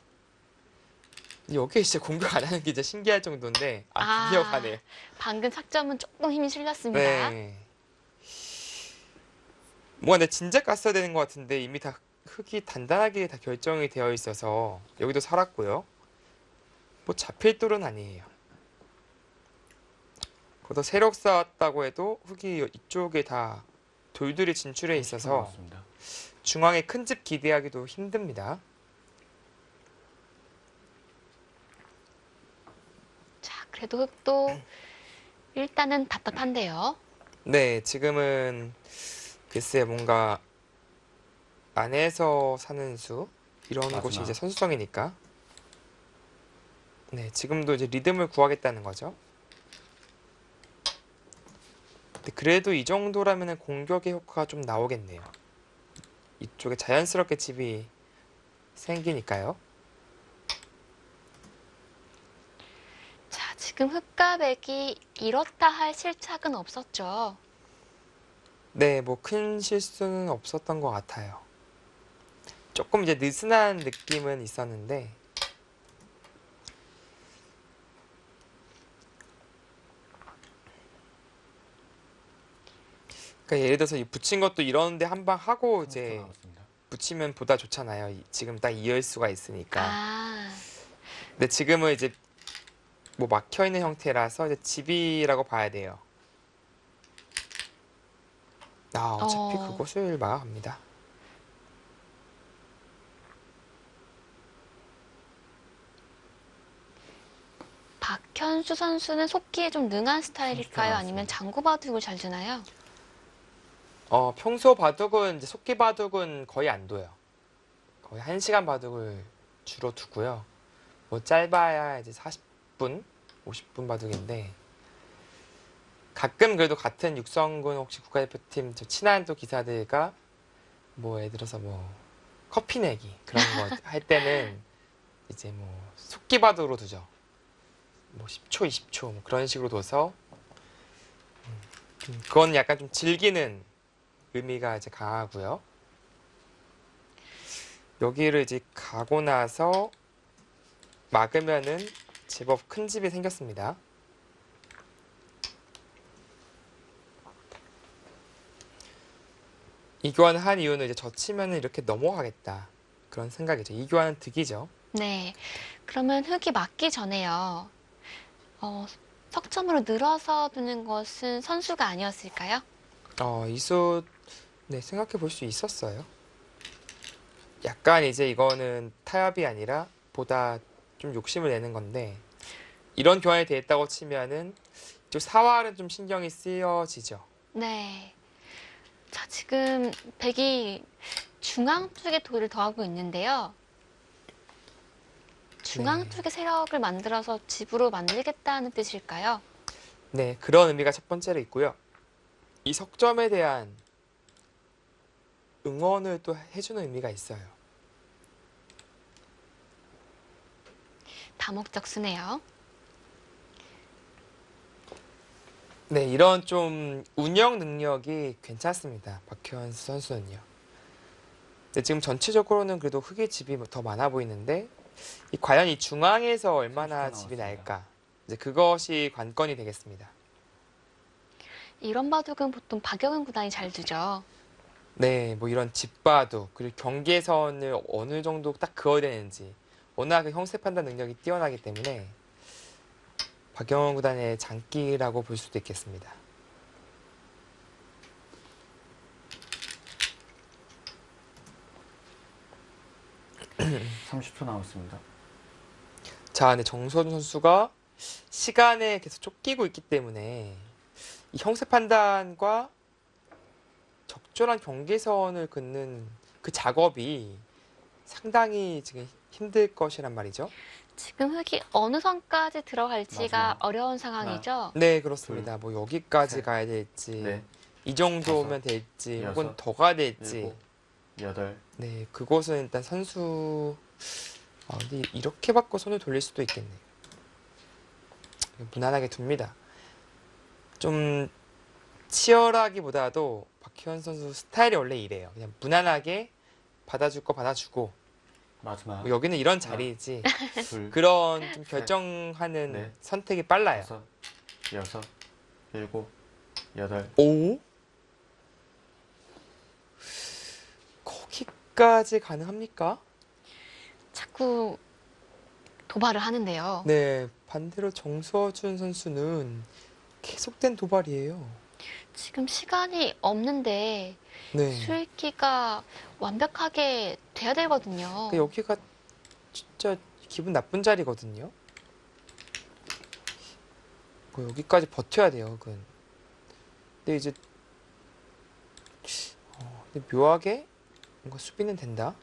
여기에 진짜 공격 안 하는 게 진짜 신기할 정도인데 드디어 가네요. 방금 착점은 조금 힘이 실렸습니다. 네. 뭔가 내 진작 갔어야 되는 것 같은데 이미 다 흙이 단단하게 다 결정이 되어 있어서 여기도 살았고요. 뭐 잡힐 돌은 아니에요. 그래도 세력 쌓았다고 해도 흙이 이쪽에 다 돌들이 진출해 30초 있어서 남았습니다. 중앙에 큰 집 기대하기도 힘듭니다. 자, 그래도 흑도 일단은 답답한데요. 네, 지금은 글쎄 뭔가 안에서 사는 수 이런 곳이 마지막. 이제 선수성이니까. 네, 지금도 이제 리듬을 구하겠다는 거죠. 근데 그래도 이 정도라면 공격의 효과가 좀 나오겠네요. 이쪽에 자연스럽게 집이 생기니까요. 자, 지금 흑과 백이 이렇다 할 실착은 없었죠. 네, 뭐 큰 실수는 없었던 것 같아요. 조금 이제 느슨한 느낌은 있었는데, 그러니까 예를 들어서 이 붙인 것도 이런데 한 방 하고 30초 이제 남았습니다. 붙이면 보다 좋잖아요. 지금 딱 이을 수가 있으니까. 아, 근데 지금은 이제 뭐 막혀 있는 형태라서 이제 집이라고 봐야 돼요. 아, 어차피 어, 그것을 막아갑니다. 박현수 선수는 속기에 좀 능한 30초 스타일일까요? 아니면 남았습니다. 장구 바둑을 잘 두나요? 평소 바둑은 이제 속기 바둑은 거의 안 둬요. 거의 1시간 바둑을 주로 두고요. 뭐 짧아야 이제 40분, 50분 바둑인데 가끔 그래도 같은 육성군 혹시 국가대표팀 저 친한 또 기사들과 뭐 예를 들어서 뭐 커피 내기 그런 거 할 때는 이제 뭐 속기 바둑으로 두죠. 뭐 10초, 20초 뭐 그런 식으로 둬서 그건 약간 좀 즐기는 의미가 이제 강하고요. 여기를 이제 가고 나서 막으면은 제법 큰 집이 생겼습니다. 이 교환을 한 이유는 이제 젖히면은 이렇게 넘어가겠다. 그런 생각이죠. 이 교환은 득이죠. 네. 그러면 흑이 맞기 전에요. 석점으로 늘어서 두는 것은 선수가 아니었을까요? 이수 네, 생각해 볼 수 있었어요. 약간 이제 이거는 타협이 아니라 보다 좀 욕심을 내는 건데 이런 교환이 돼 있다고 치면은 좀 사활은 좀 신경이 쓰여지죠. 네. 자, 지금 백이 중앙 쪽에 돌을 더하고 있는데요. 중앙 네. 쪽에 세력을 만들어서 집으로 만들겠다는 뜻일까요? 네, 그런 의미가 첫 번째로 있고요. 이 석점에 대한 응원을 또 해주는 의미가 있어요. 다목적수네요. 네, 이런 좀 운영 능력이 괜찮습니다. 박현수 선수는요. 근데 지금 전체적으로는 그래도 흑의 집이 더 많아 보이는데 과연 이 중앙에서 얼마나 30초 집이 남았습니다. 날까? 이제 그것이 관건이 되겠습니다. 이런 바둑은 보통 박영은 구단이 잘 두죠. 네, 뭐 이런 집바둑 그리고 경계선을 어느 정도 딱 그어야 되는지 워낙 그 형세 판단 능력이 뛰어나기 때문에 박영원 구단의 장기라고 볼 수도 있겠습니다. 네, 30초 남았습니다. 자, 근데 정서준 선수가 시간에 계속 쫓기고 있기 때문에 이 형세 판단과 적절한 경계선을 긋는 그 작업이 상당히 지금 힘들 것이란 말이죠. 지금 흑이 어느 선까지 들어갈지가 마지막. 어려운 상황이죠. 네, 그렇습니다. 뭐 여기까지 셋, 가야 될지, 넷, 이 정도면 다섯, 될지, 여섯, 혹은 더 가야 될지. 일곱, 여덟. 네, 그곳은 일단 선수, 근데 이렇게 바꿔 손을 돌릴 수도 있겠네요. 무난하게 둡니다. 좀 치열하기보다도 박희원 선수 스타일이 원래 이래요. 그냥 무난하게 받아줄 거 받아주고 마지막. 뭐 여기는 이런 자리이지 둘, 그런 좀 셋, 결정하는 넷, 선택이 빨라요. 다섯, 여섯, 일곱, 여덟. 오? 거기까지 가능합니까? 자꾸 도발을 하는데요. 네, 반대로 정서준 선수는 계속된 도발이에요. 지금 시간이 없는데 네. 수익기가 완벽하게 돼야 되거든요. 그러니까 여기가 진짜 기분 나쁜 자리거든요. 뭐 여기까지 버텨야 돼요, 그건. 근데 근데 이제 근데 묘하게 뭔가 수비는 된다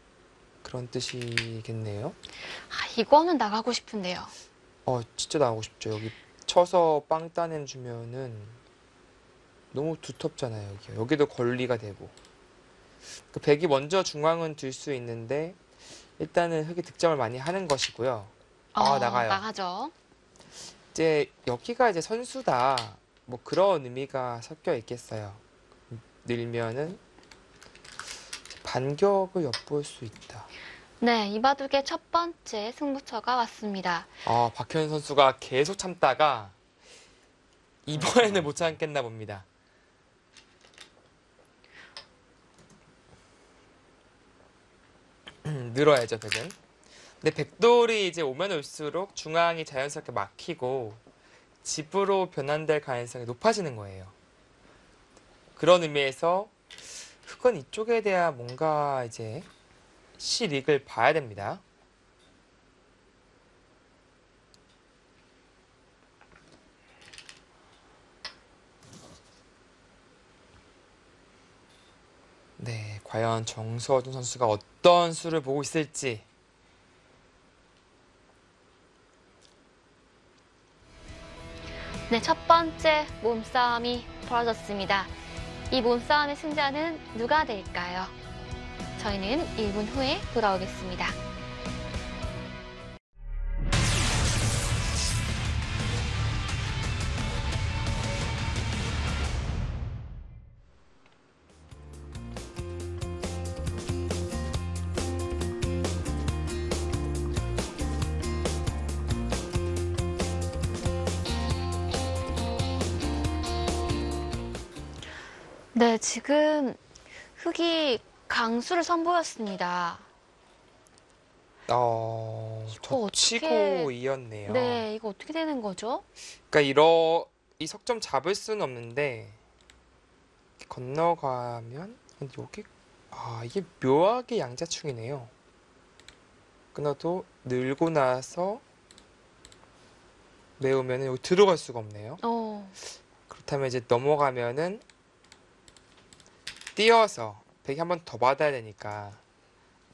그런 뜻이겠네요. 이거는 나가고 싶은데요. 진짜 나가고 싶죠. 여기 쳐서 빵 따내 주면은 너무 두텁잖아요. 여기도 권리가 되고. 그 백이 먼저 중앙은 둘 수 있는데 일단은 흑이 득점을 많이 하는 것이고요. 나가요. 나가죠. 이제 여기가 이제 선수다. 뭐 그런 의미가 섞여 있겠어요. 늘면은 반격을 엿볼 수 있다. 네, 이 바둑의 첫 번째 승부처가 왔습니다. 박현 선수가 계속 참다가 이번에는 못 참겠나 봅니다. 늘어야죠, 백은. 근데 백돌이 이제 오면 올수록 중앙이 자연스럽게 막히고 집으로 변환될 가능성이 높아지는 거예요. 그런 의미에서 흑은 이쪽에 대한 뭔가 이제 실익을 봐야 됩니다. 네, 과연 정서준 선수가 어떤 수를 보고 있을지. 네, 첫 번째 몸싸움이 벌어졌습니다. 이 몸싸움의 승자는 누가 될까요? 저희는 1분 후에 돌아오겠습니다. 네, 지금 흑이 강수를 선보였습니다. 이거 젖히고 어떻게- 이었네요. 네, 이거 어떻게 되는 거죠? 그러니까 이 석점 잡을 수는 없는데 건너가면 여기 이게 묘하게 양자충이네요. 끊어도 늘고 나서 메우면 여기 들어갈 수가 없네요. 그렇다면 이제 넘어가면은 띄어서 백이 한 번 더 받아야 되니까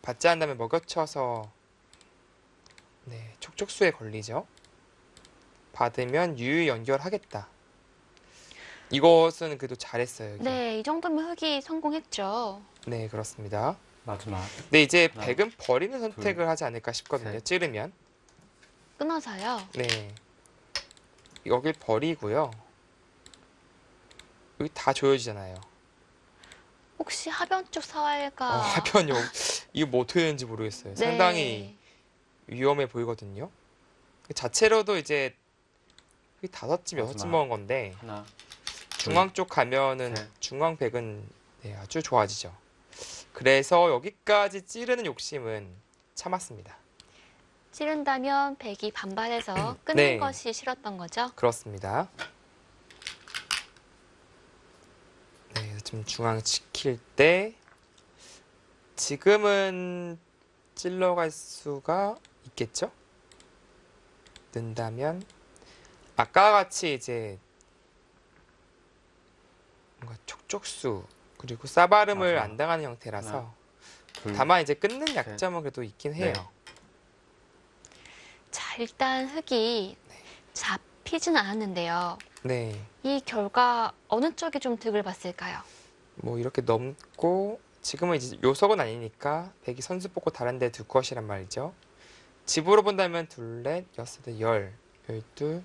받지 않는다면 먹여쳐서 네, 촉촉수에 걸리죠. 받으면 유유 연결하겠다. 이것은 그래도 잘했어요. 여기. 네, 이 정도면 흑이 성공했죠. 네, 그렇습니다. 마지막 근데 이제 하나, 백은 버리는 선택을 하지 않을까 싶거든요. 셋. 찌르면. 끊어서요. 네. 여길 버리고요. 여기 다 조여지잖아요. 혹시 하변 쪽 사활가 하변이 이거 뭐 어떻게 되는지 모르겠어요. 네. 상당히 위험해 보이거든요. 그 자체로도 이제 다섯 집, 여섯 집 마지막. 먹은 건데 하나, 중앙 쪽 가면은 셋. 중앙 백은 네, 아주 좋아지죠. 그래서 여기까지 찌르는 욕심은 참았습니다. 찌른다면 백이 반발해서 끊는 네. 것이 싫었던 거죠. 그렇습니다. 네, 지금 중앙 지킬 때 지금은 찔러갈 수가 있겠죠? 는다면 아까 같이 이제 뭔가 촉촉수 그리고 싸바름을 맞아요. 안 당하는 형태라서 하나, 둘, 다만 이제 끊는 약점은 그래도 있긴 해요. 네. 자, 일단 흑이 잡히진 않았는데요. 네, 이 결과 어느 쪽이 좀 득을 봤을까요? 뭐 이렇게 넘고 지금은 이제 요석은 아니니까 백이 선수 뽑고 다른 데 둘 것이란 말이죠. 집으로 본다면 둘넷, 여섯, 열, 열둘,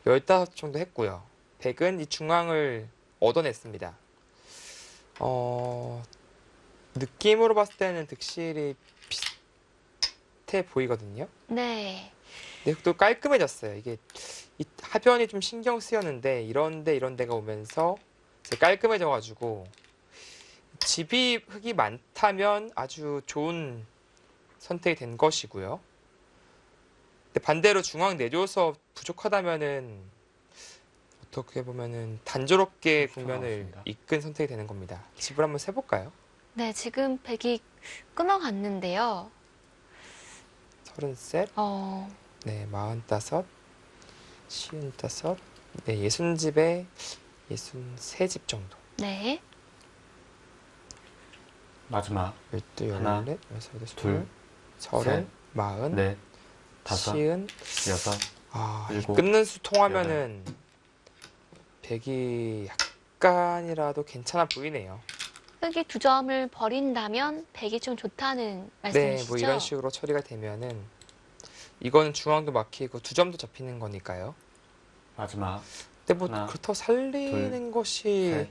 열다섯 정도 했고요. 백은 이 중앙을 얻어냈습니다. 느낌으로 봤을 때는 득실이 비슷해 보이거든요. 네. 근데 또 깔끔해졌어요. 이게 이 하변이 좀 신경 쓰였는데 이런 데가 오면서 이제 깔끔해져가지고 집이 흙이 많다면 아주 좋은 선택이 된 것이고요. 근데 반대로 중앙 내줘서 부족하다면은 어떻게 보면은 단조롭게 30초 국면을 남았습니다. 이끈 선택이 되는 겁니다. 집을 한번 세볼까요? 네, 지금 백이 끊어갔는데요. 33, 네, 45, 55, 네, 60집에 63집 정도. 네. 마지막 12, 하나, 14, 16, 둘, 30, 셋, 40, 넷, 다섯, 시은. 여섯, 이 일곱, 끊는 수 통하면은 100이 약간이라도 괜찮아 보이네요. 흙이 2점을 버린다면 100이 좀 좋다는 네, 말씀이시죠? 뭐 이런 식으로 처리가 되면은 이거는 중앙도 막히고 2점도 잡히는 거니까요. 마지막 근데 뭐 하나, 그렇다고 살리는 것이 셋,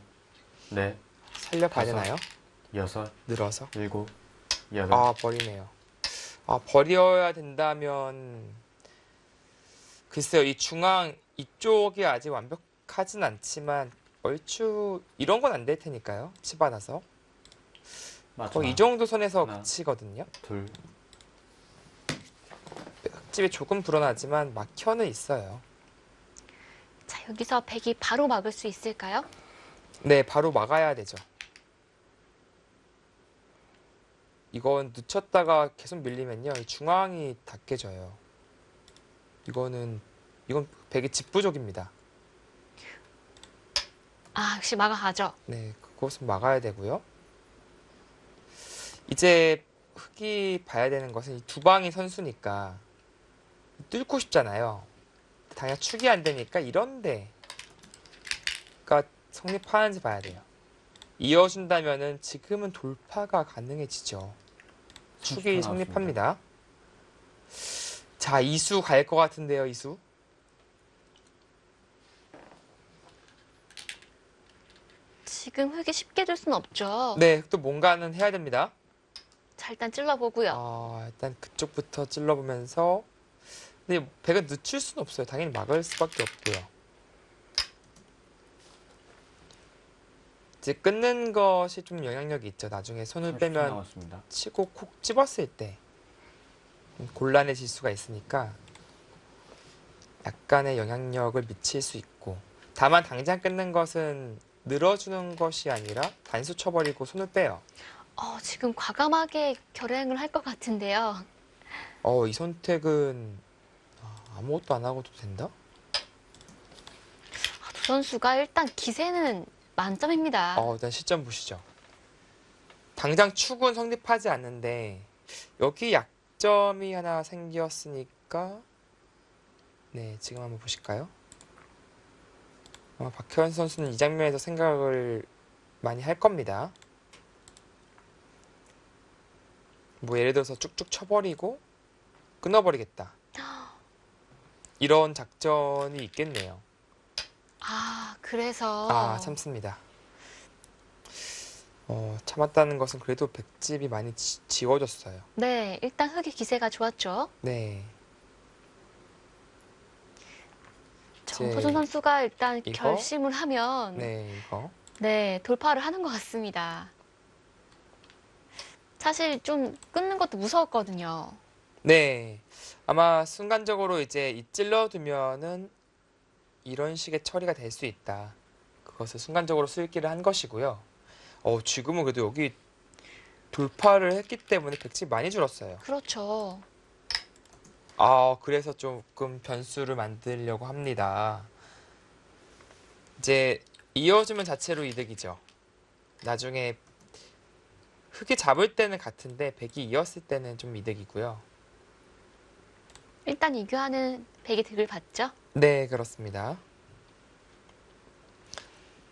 넷, 살려봐야 다섯, 되나요? 여섯, 늘어서. 일곱, 여덟. 버리네요. 버려야 된다면 글쎄요, 이 중앙 이쪽이 아직 완벽하진 않지만 얼추 이런 건 안 될 테니까요. 치받아서 마지막 거의 이 정도 선에서 하나. 그치거든요. 둘, 흙집이 조금 불어나지만 막혀는 있어요. 자, 여기서 100이 바로 막을 수 있을까요? 네, 바로 막아야 되죠. 이건 늦췄다가 계속 밀리면요, 이 중앙이 다 깨져요. 이건 백의 집 부족입니다. 역시 막아가죠. 네, 그것은 막아야 되고요. 이제 흙이 봐야 되는 것은 이 두 방이 선수니까 뚫고 싶잖아요. 당연히 축이 안 되니까 이런 데가 성립하는지 봐야 돼요. 이어준다면은 지금은 돌파가 가능해지죠. 축이 30초 성립합니다. 자, 이수 갈 것 같은데요, 이수. 지금 흙이 쉽게 줄 수는 없죠. 네, 또 뭔가는 해야 됩니다. 자, 일단 찔러보고요. 일단 그쪽부터 찔러보면서. 근데 백은 늦출 수는 없어요. 당연히 막을 수밖에 없고요. 이제 끊는 것이 좀 영향력이 있죠. 나중에 손을 30초 빼면 남았습니다. 치고 콕 집었을 때 곤란해질 수가 있으니까 약간의 영향력을 미칠 수 있고, 다만 당장 끊는 것은 늘어주는 것이 아니라 단수 쳐버리고 손을 빼요. 지금 과감하게 결행을 할 것 같은데요. 이 선택은 아무것도 안 하고도 된다? 두 선수가 일단 기세는 만점입니다. 일단 시점 보시죠. 당장 축은 성립하지 않는데 여기 약점이 하나 생겼으니까, 네, 지금 한번 보실까요? 아마 박현 선수는 이 장면에서 생각을 많이 할 겁니다. 뭐 예를 들어서 쭉쭉 쳐버리고 끊어버리겠다, 이런 작전이 있겠네요. 그래서 참습니다. 참았다는 것은 그래도 백집이 많이 지워졌어요. 네, 일단 흙의 기세가 좋았죠. 네. 정서준 선수가 일단 이거? 결심을 하면 네, 이거. 네, 돌파를 하는 것 같습니다. 사실 좀 끊는 것도 무서웠거든요. 네. 아마 순간적으로 이제 이 찔러두면은 이런 식의 처리가 될 수 있다, 그것을 순간적으로 수익기를 한 것이고요. 지금은 그래도 여기 돌파를 했기 때문에 백집이 많이 줄었어요. 그렇죠. 그래서 조금 변수를 만들려고 합니다. 이제 이어주면 자체로 이득이죠. 나중에 흙이 잡을 때는 같은데 백이 이었을 때는 좀 이득이고요. 일단 이교환은 100의 득을 받죠. 네, 그렇습니다.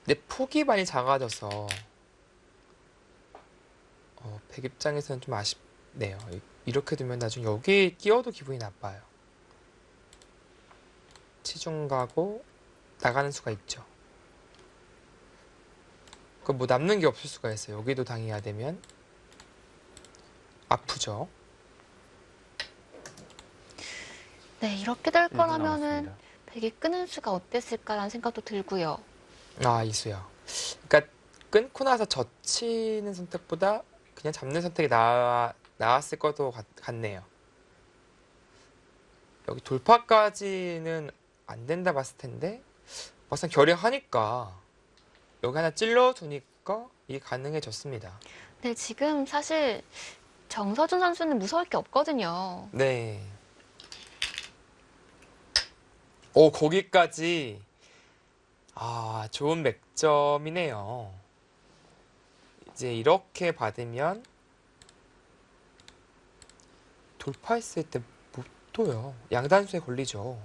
근데 폭이 많이 작아져서 백 입장에서는 좀 아쉽네요. 이렇게 두면 나중에 여기 끼워도 기분이 나빠요. 치중 가고 나가는 수가 있죠. 그럼 뭐 남는 게 없을 수가 있어요. 여기도 당해야 되면 아프죠. 네, 이렇게 될 1분 거라면은 남았습니다. 100이 끊은 수가 어땠을까라는 생각도 들고요. 이수요. 그러니까 끊고 나서 젖히는 선택보다 그냥 잡는 선택이 나았을 것도 같네요. 여기 돌파까지는 안 된다 봤을 텐데 막상 결행하니까 여기 하나 찔러두니까 이게 가능해졌습니다. 네, 지금 사실 정서준 선수는 무서울 게 없거든요. 네. 거기까지 아, 좋은 맥점이네요. 이제 이렇게 받으면 돌파했을 때 못 둬요. 양단수에 걸리죠.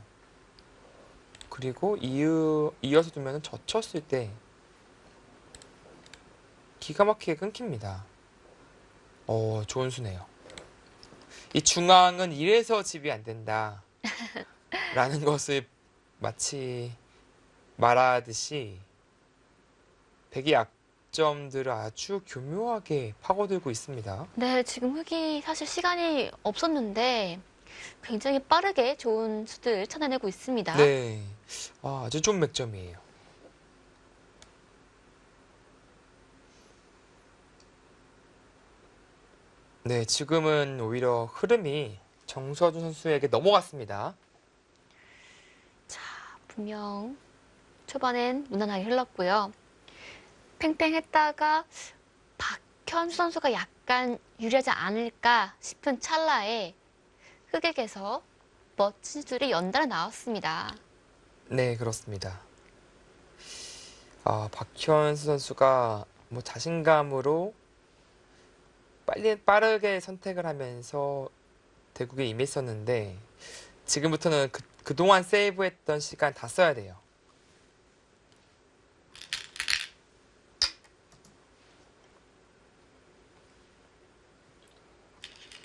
그리고 이어서 두면 젖혔을 때 기가 막히게 끊깁니다. 좋은 수네요. 이 중앙은 이래서 집이 안 된다. 라는 것을 마치 말하듯이 백의 약점들을 아주 교묘하게 파고들고 있습니다. 네, 지금 흑이 사실 시간이 없었는데 굉장히 빠르게 좋은 수들 찾아내고 있습니다. 네. 아주 좋은 맥점이에요. 네, 지금은 오히려 흐름이 정서준 선수에게 넘어갔습니다. 분명 초반엔 무난하게 흘렀고요. 팽팽했다가 박현수 선수가 약간 유리하지 않을까 싶은 찰나에 흑에게서 멋진 수들이 연달아 나왔습니다. 네, 그렇습니다. 박현수 선수가 뭐 자신감으로 빠르게 선택을 하면서 대국에 임했었는데 지금부터는 그동안 세이브했던 시간 다 써야 돼요.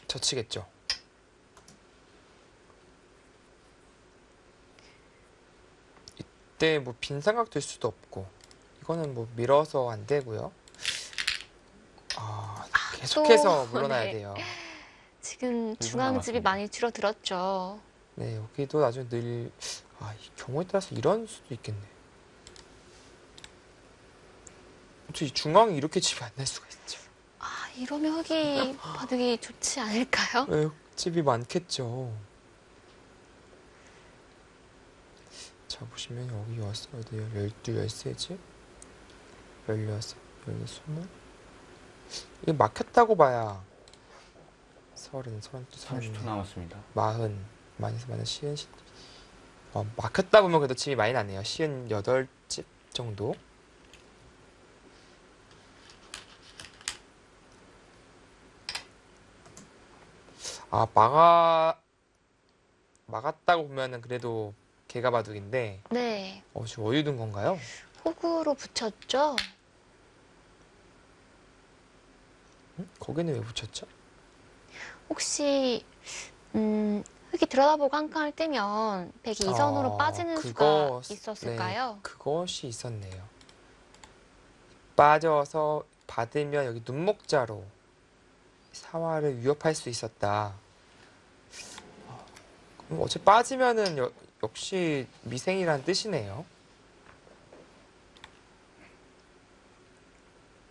젖히겠죠. 이때 뭐 빈삼각 될 수도 없고 이거는 뭐 밀어서 안 되고요. 계속해서 또, 물러나야 네. 돼요. 지금 일분 중앙집이 남았습니다. 많이 줄어들었죠. 네, 여기도 나중에 이 경우에 따라서 이런 수도 있겠네. 어떻게 중앙이 이렇게 집이 안 날 수가 있죠? 이러면 흑이 바둑이 좋지 않을까요? 네, 집이 많겠죠. 자, 보시면 여기 왔어. 어디요? 12, 13집? 16, 16, 20. 이게 막혔다고 봐야 30, 32, 30초 남았습니다. 40, 많이서 많은 시은 막혔다 보면 그래도 집이 많이 나네요. 시은 8집 정도. 막았다고 보면은 그래도 개가 바둑인데 네. 지금 어디 둔 건가요? 훅으로 붙였죠? 거기는 왜 붙였죠? 혹시 흑이 들여다보고 한 칸을 뜨면 백이 이선으로 빠지는 수가 있었을까요? 네, 그것이 있었네요. 빠져서 받으면 여기 눈목자로 사화를 위협할 수 있었다. 그럼 어차피 빠지면은 역시 미생이란 뜻이네요.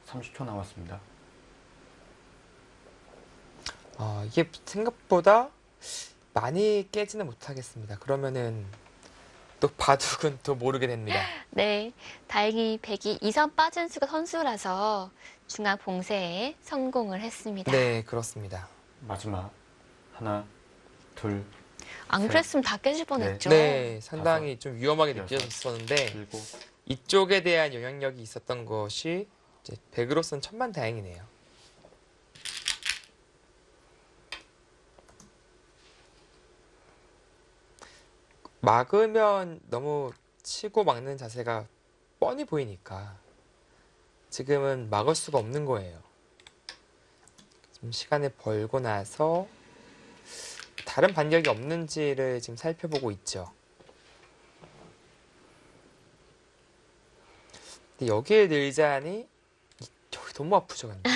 30초 남았습니다. 이게 생각보다 많이 깨지는 못하겠습니다. 그러면은 또 바둑은 또 모르게 됩니다. 네. 다행히 백이 이선 빠진 수가 선수라서 중앙 봉쇄에 성공을 했습니다. 네, 그렇습니다. 마지막 하나, 둘, 안 그랬으면 다 깨질 뻔했죠. 네, 상당히 좀 위험하게 여섯, 느껴졌었는데 일곱, 이쪽에 대한 영향력이 있었던 것이 이제 백으로서는 천만다행이네요. 막으면 너무 치고 막는 자세가 뻔히 보이니까 지금은 막을 수가 없는 거예요. 좀 시간을 벌고 나서 다른 반격이 없는지를 지금 살펴보고 있죠. 근데 여기에 늘자니 저기 너무 아프죠, 근데.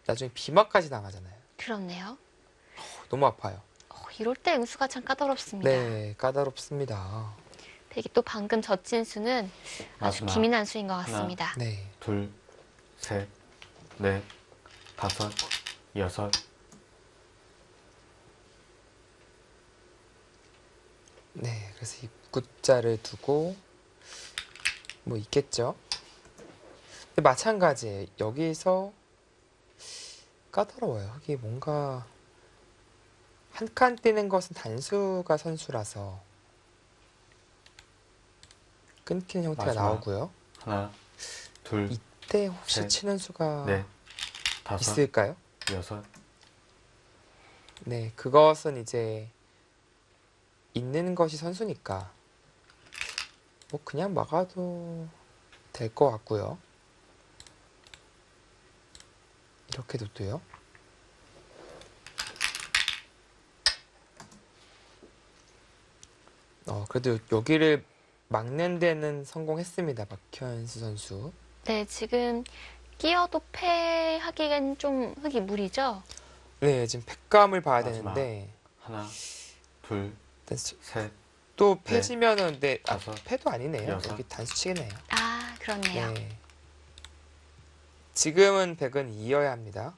나중에 비막까지 나가잖아요. 그렇네요. 너무 아파요. 이럴 때 응수가 참 까다롭습니다. 네, 까다롭습니다. 백이 또 방금 젖힌 수는 아주 마지막 기민한 수인 것 하나. 같습니다. 네, 둘, 셋, 넷, 다섯, 여섯. 네, 그래서 입구자를 두고 뭐 있겠죠. 근데 마찬가지예요. 여기서 까다로워요. 이게 뭔가 한 칸 뛰는 것은 단수가 선수라서 끊기는 형태가 마지막. 나오고요. 하나, 둘, 이때 혹시 셋, 치는 수가 넷, 다섯, 있을까요? 여섯, 네, 그것은 이제 있는 것이 선수니까 뭐 그냥 막아도 될 것 같고요. 이렇게 둬도요. 그래도 여기를 막는 데는 성공했습니다. 박현수 선수. 네, 지금 끼어도 패하기엔 좀 흙이 무리죠? 네, 지금 팩감을 봐야 마지막. 되는데 하나, 둘, 일단 셋, 또 패지면은 네, 다섯, 패도 아니네요. 여섯. 여기 단수치겠네요. 아, 그렇네요. 네. 지금은 100은 이어야 합니다.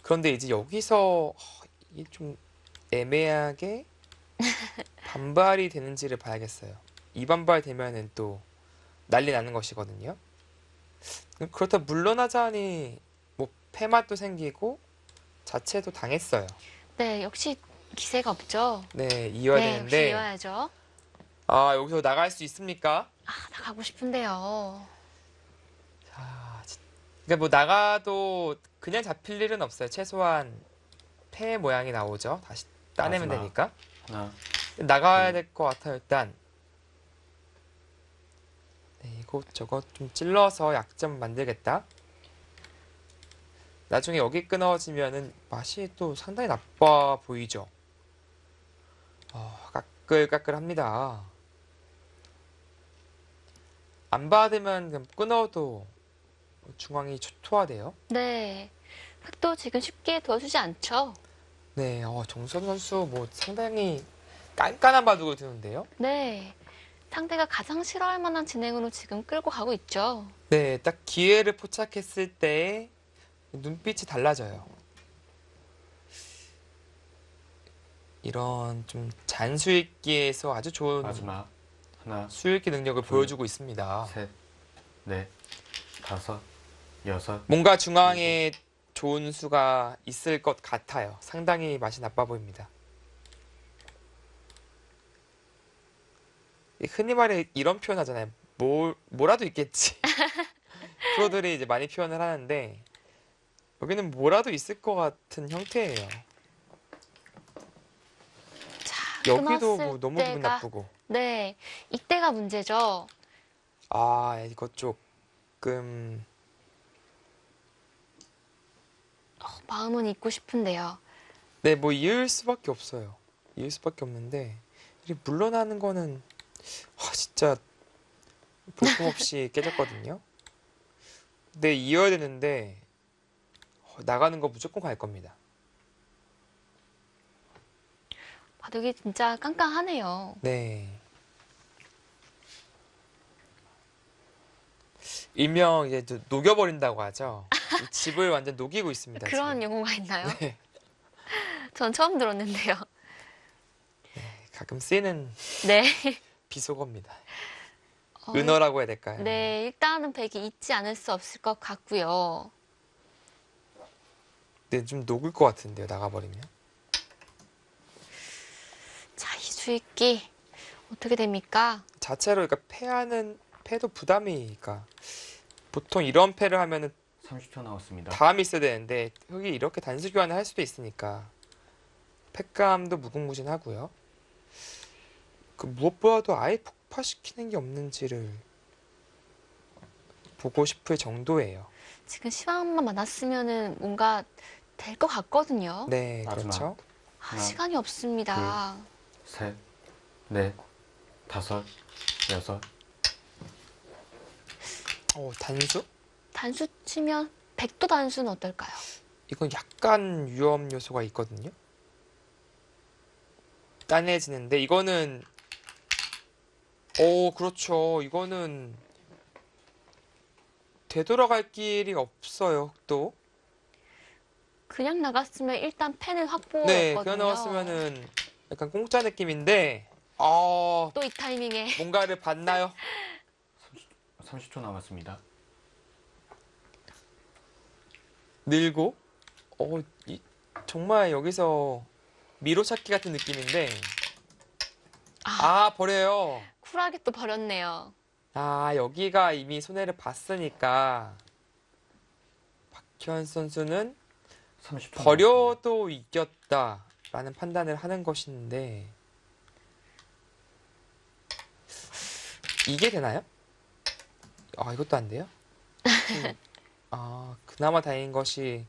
그런데 이제 여기서 이게 좀 애매하게 반발이 되는지를 봐야겠어요. 이 반발 되면은 또 난리 나는 것이거든요. 그렇다 물러나자니 뭐 패맛도 생기고 자체도 당했어요. 네, 역시 기세가 없죠? 네, 이어야 네, 역시 되는데 이어야죠. 여기서 나갈 수 있습니까? 아, 나가고 싶은데요. 그러니까 뭐 나가도 그냥 잡힐 일은 없어요. 최소한 패 모양이 나오죠. 다시 따내면 마지막. 되니까. 하나, 나가야 될 것 같아요. 일단 네, 이것저것 좀 찔러서 약점 만들겠다. 나중에 여기 끊어지면은 맛이 또 상당히 나빠 보이죠. 까끌까끌합니다. 안 받으면 그냥 끊어도 중앙이 초토화돼요. 네, 흙도 지금 쉽게 도와주지 않죠? 네, 정선 선수 뭐 상당히 깐깐한 바둑을 두는데요. 네, 상대가 가장 싫어할 만한 진행으로 지금 끌고 가고 있죠. 네, 딱 기회를 포착했을 때 눈빛이 달라져요. 이런 좀 잔수익기에서 아주 좋은 마지막. 하나, 수익기 능력을 둘, 보여주고 있습니다. 셋, 넷, 다섯, 여섯, 뭔가 중앙에 좋은 수가 있을 것 같아요. 상당히 맛이 나빠 보입니다. 흔히 말해 이런 표현 하잖아요. 뭐라도 있겠지. 프로들이 이제 많이 표현을 하는데 여기는 뭐라도 있을 것 같은 형태예요. 자, 여기도 끊었을 뭐 너무 기분 때가, 나쁘고. 네, 이때가 문제죠. 이거 조금 마음은 잊고 싶은데요. 네, 뭐 이을 수밖에 없어요. 이을 수밖에 없는데 이 물러나는 거는 진짜 볼품없이 깨졌거든요. 네, 이어야 되는데 나가는 거 무조건 갈 겁니다. 바둑이 진짜 깜깜하네요. 네. 일명 이제 녹여버린다고 하죠. 이 집을 완전 녹이고 있습니다. 그런 지금. 용어가 있나요? 네, 전 처음 들었는데요. 가끔 쓰이는 네. 비속어입니다. 어, 은어라고 해야 될까요? 네, 일단은 백이 잊지 않을 수 없을 것 같고요. 네, 좀 녹을 것 같은데요. 나가버리면. 자, 이수익기 어떻게 됩니까? 자체로 그러니까 패도 부담이니까 보통 이런 패를 하면은 30초 남았습니다. 다음이 있어야 되는데 여기 이렇게 단수 교환을 할 수도 있으니까 패감도 무궁무진하고요. 그 무엇보다도 아예 폭파시키는 게 없는지를 보고 싶을 정도예요. 지금 시간만 많았으면은 뭔가 될 것 같거든요. 네, 마지막. 그렇죠. 하나, 시간이 없습니다. 셋, 넷, 다섯, 여섯, 단수? 단수 치면 백도 단수는 어떨까요? 이건 약간 위험 요소가 있거든요. 단해지는데 이거는 그렇죠. 이거는 되돌아갈 길이 없어요. 또. 그냥 나갔으면 일단 펜을 네, 확보했거든요. 그냥 나왔으면은 약간 공짜 느낌인데 또 이 타이밍에 뭔가를 봤나요? 30초 남았습니다. 늘고 정말 여기서 미로 찾기 같은 느낌인데 버려요. 쿨하게 또 버렸네요. 아, 여기가 이미 손해를 봤으니까 박현 선수는 30초 남았습니다. 버려도 이겼다라는 판단을 하는 것인데 이게 되나요? 아, 이것도 안 돼요? 아, 그나마 다행인 것이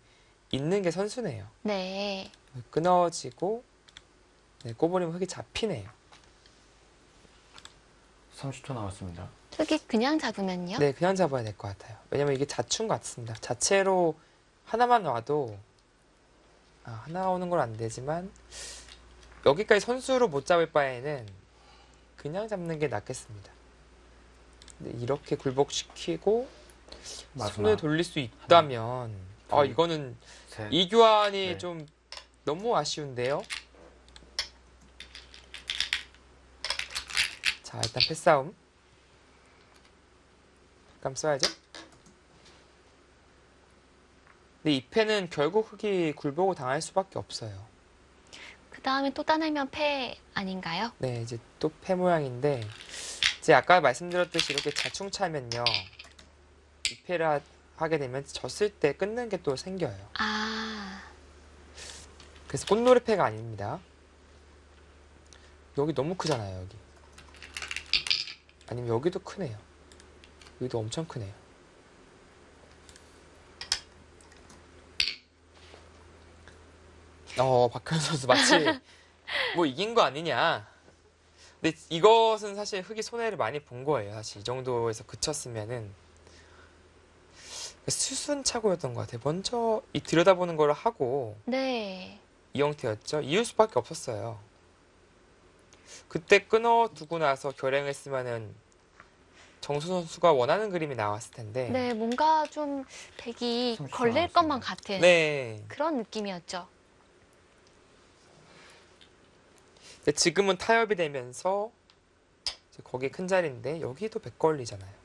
있는 게 선수네요. 네. 끊어지고 네, 꼽으리면 흙이 잡히네요. 30초 남았습니다. 흙이 그냥 잡으면요? 네, 그냥 잡아야 될 것 같아요. 왜냐면 이게 자충 같습니다. 자체로 하나만 와도 하나 오는 건 안 되지만 여기까지 선수로 못 잡을 바에는 그냥 잡는 게 낫겠습니다. 근데 이렇게 굴복시키고 마지막 손을 돌릴 수 있다면 둘, 이거는 셋, 이 교환이 네. 좀 너무 아쉬운데요. 자, 일단 패싸움. 감 써야죠. 근데 이 패는 결국 흙이 굴복을 당할 수밖에 없어요. 그 다음에 또 따내면 패 아닌가요? 네, 이제 또 패 모양인데 이제 아까 말씀드렸듯이 이렇게 자충 차면요. 이 패를 하게 되면 졌을 때 끊는 게 또 생겨요. 아, 그래서 꽃놀이 패가 아닙니다. 여기 너무 크잖아요, 여기. 아니면 여기도 크네요. 여기도 엄청 크네요. 박현 선수 마치 뭐 이긴 거 아니냐. 근데 이것은 사실 흙이 손해를 많이 본 거예요. 사실 이 정도에서 그쳤으면은 수순차고였던 것 같아요. 먼저 이 들여다보는 걸 하고 네. 이 형태였죠. 이을 수밖에 없었어요. 그때 끊어두고 나서 결행했으면은 정수 선수가 원하는 그림이 나왔을 텐데. 네, 뭔가 좀 백이 30초 걸릴 남았습니다. 것만 같은 네. 그런 느낌이었죠. 근데 지금은 타협이 되면서 이제 거기 큰 자리인데 여기도 백 걸리잖아요.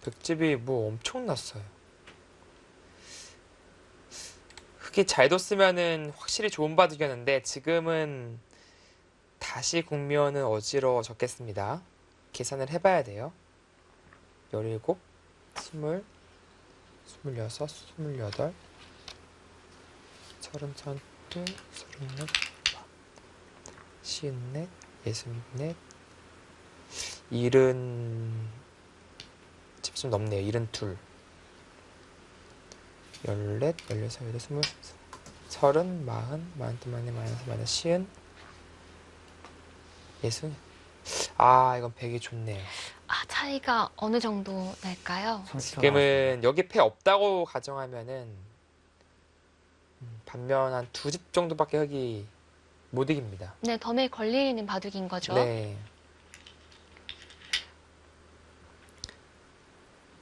백집이 뭐 엄청났어요. 흙이 잘 뒀으면은 확실히 좋은 바둑이었는데 지금은 다시 국면은 어지러워졌겠습니다. 계산을 해봐야 돼요. 17, 20, 26, 28, 30, 32, 36, 54, 64, 70, 좀 넘네요. 72, 14, 16, 17, 20, 30, 40, 40, 40, 50, 60. 이건 100이 좋네요. 아, 차이가 어느 정도 날까요? 30초 지금은 남았습니다. 여기 패 없다고 가정하면은 반면 한 두 집 정도밖에 흙이 못 이깁니다. 네, 덤에 걸리는 바둑인 거죠. 네.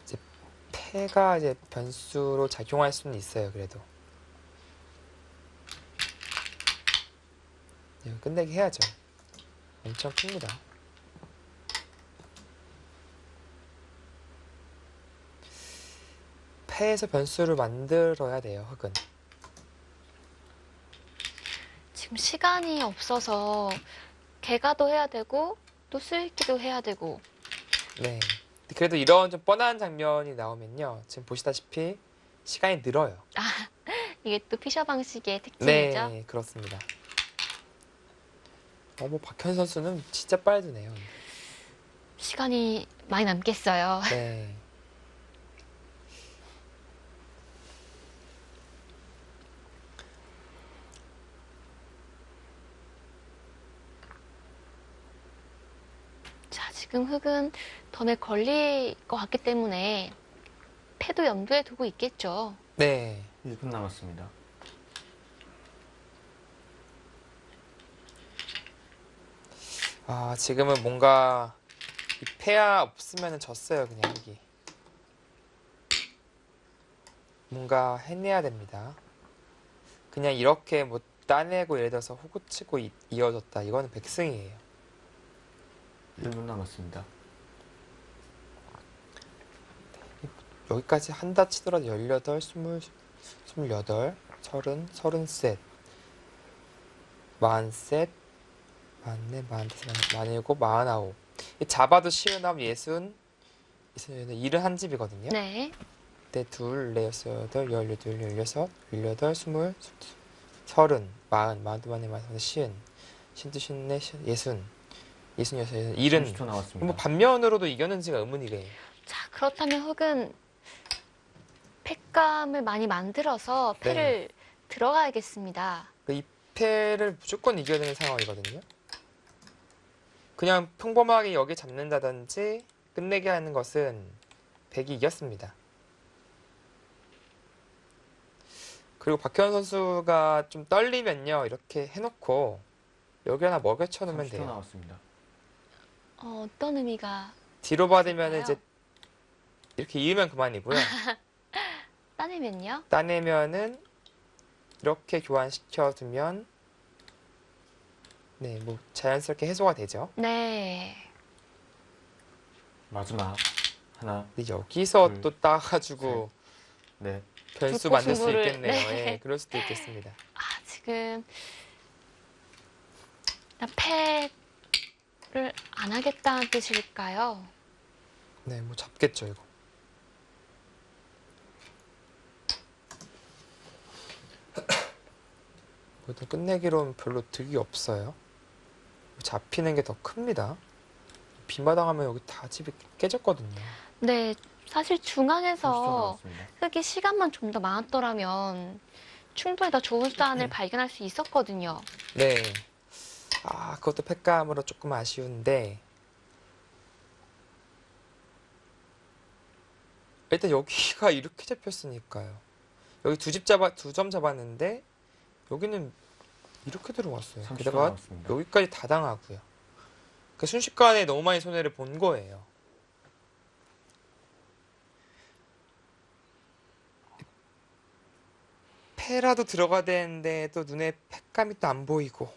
이제 패가 이제 변수로 작용할 수는 있어요. 그래도 이거 끝내기 해야죠. 엄청 큽니다. 패에서 변수를 만들어야 돼요. 흙은. 지금 시간이 없어서 개가도 해야 되고 또 수익기도 해야 되고. 네. 그래도 이런 좀 뻔한 장면이 나오면요. 지금 보시다시피 시간이 늘어요. 이게 또 피셔 방식의 특징이죠. 네, 그렇습니다. 뭐 박현 선수는 진짜 빨드네요. 시간이 많이 남겠어요. 네. 자, 지금 흙은 덤에 걸릴 것 같기 때문에 패도 염두에 두고 있겠죠. 네. 1분 남았습니다. 지금은 뭔가 이 패야 없으면 졌어요, 그냥 여기. 뭔가 해내야 됩니다. 그냥 이렇게 뭐 따내고 예를 들어서 호구치고 이어졌다. 이거는 백승이에요. 1분 남았습니다. 여기까지 한다 치더라도 18, 20, 28, 30, 33, 43, 44, 44, 47, 49. 잡아도 쉬운 합 60, 71집이거든요. 네. 네, 둘, 네, 여섯, 여덟, 열여덟, 열여섯, 열여덟, 스물, 서른, 마흔, 마흔두 마흔, 마흔, 시은, 신두, 신네, 예순, 예순여섯, 일흔. 30초 남았습니다. 뭐 반면으로도 이겼는지가 의문이래요. 자, 그렇다면 혹은 팩감을 많이 만들어서 패를 들어가야겠습니다. 이 패를 무조건 이겨야 되는 상황이거든요. 그냥 평범하게 여기 잡는다든지 끝내게 하는 것은 백이 이겼습니다. 그리고 박현 선수가 좀 떨리면요, 이렇게 해놓고 여기 하나 먹여쳐 놓으면 30초 돼요. 남았습니다. 어떤 의미가 뒤로 받으면 있을까요? 이제 이렇게 이으면 그만이고요. 따내면요? 따내면은 이렇게 교환시켜 두면 네, 뭐 자연스럽게 해소가 되죠. 네. 마지막 하나, 근데 여기서 둘, 또 따가지고 넷, 변수 불꽃 만들 수 승부를, 있겠네요. 네. 예, 그럴 수도 있겠습니다. 아, 지금 패를 안 하겠다는 뜻일까요? 네, 뭐 잡겠죠, 이거. 뭐든 끝내기로는 별로 득이 없어요. 잡히는 게 더 큽니다. 빗마당하면 여기 다 집이 깨졌거든요. 네, 사실 30초 중앙에서 남았습니다. 흙이 시간만 좀 더 많았더라면 충분히 더 좋은 수단을 발견할 수 있었거든요. 네. 아, 그것도 팩감으로 조금 아쉬운데. 일단 여기가 이렇게 잡혔으니까요. 여기 두 점 잡았는데 여기는 이렇게 들어왔어요. 30초 게다가 남았습니다. 여기까지 다 당하고요. 그 순식간에 너무 많이 손해를 본 거예요. 패라도 들어가야 되는데 또 눈에 팩감이 또 안 보이고.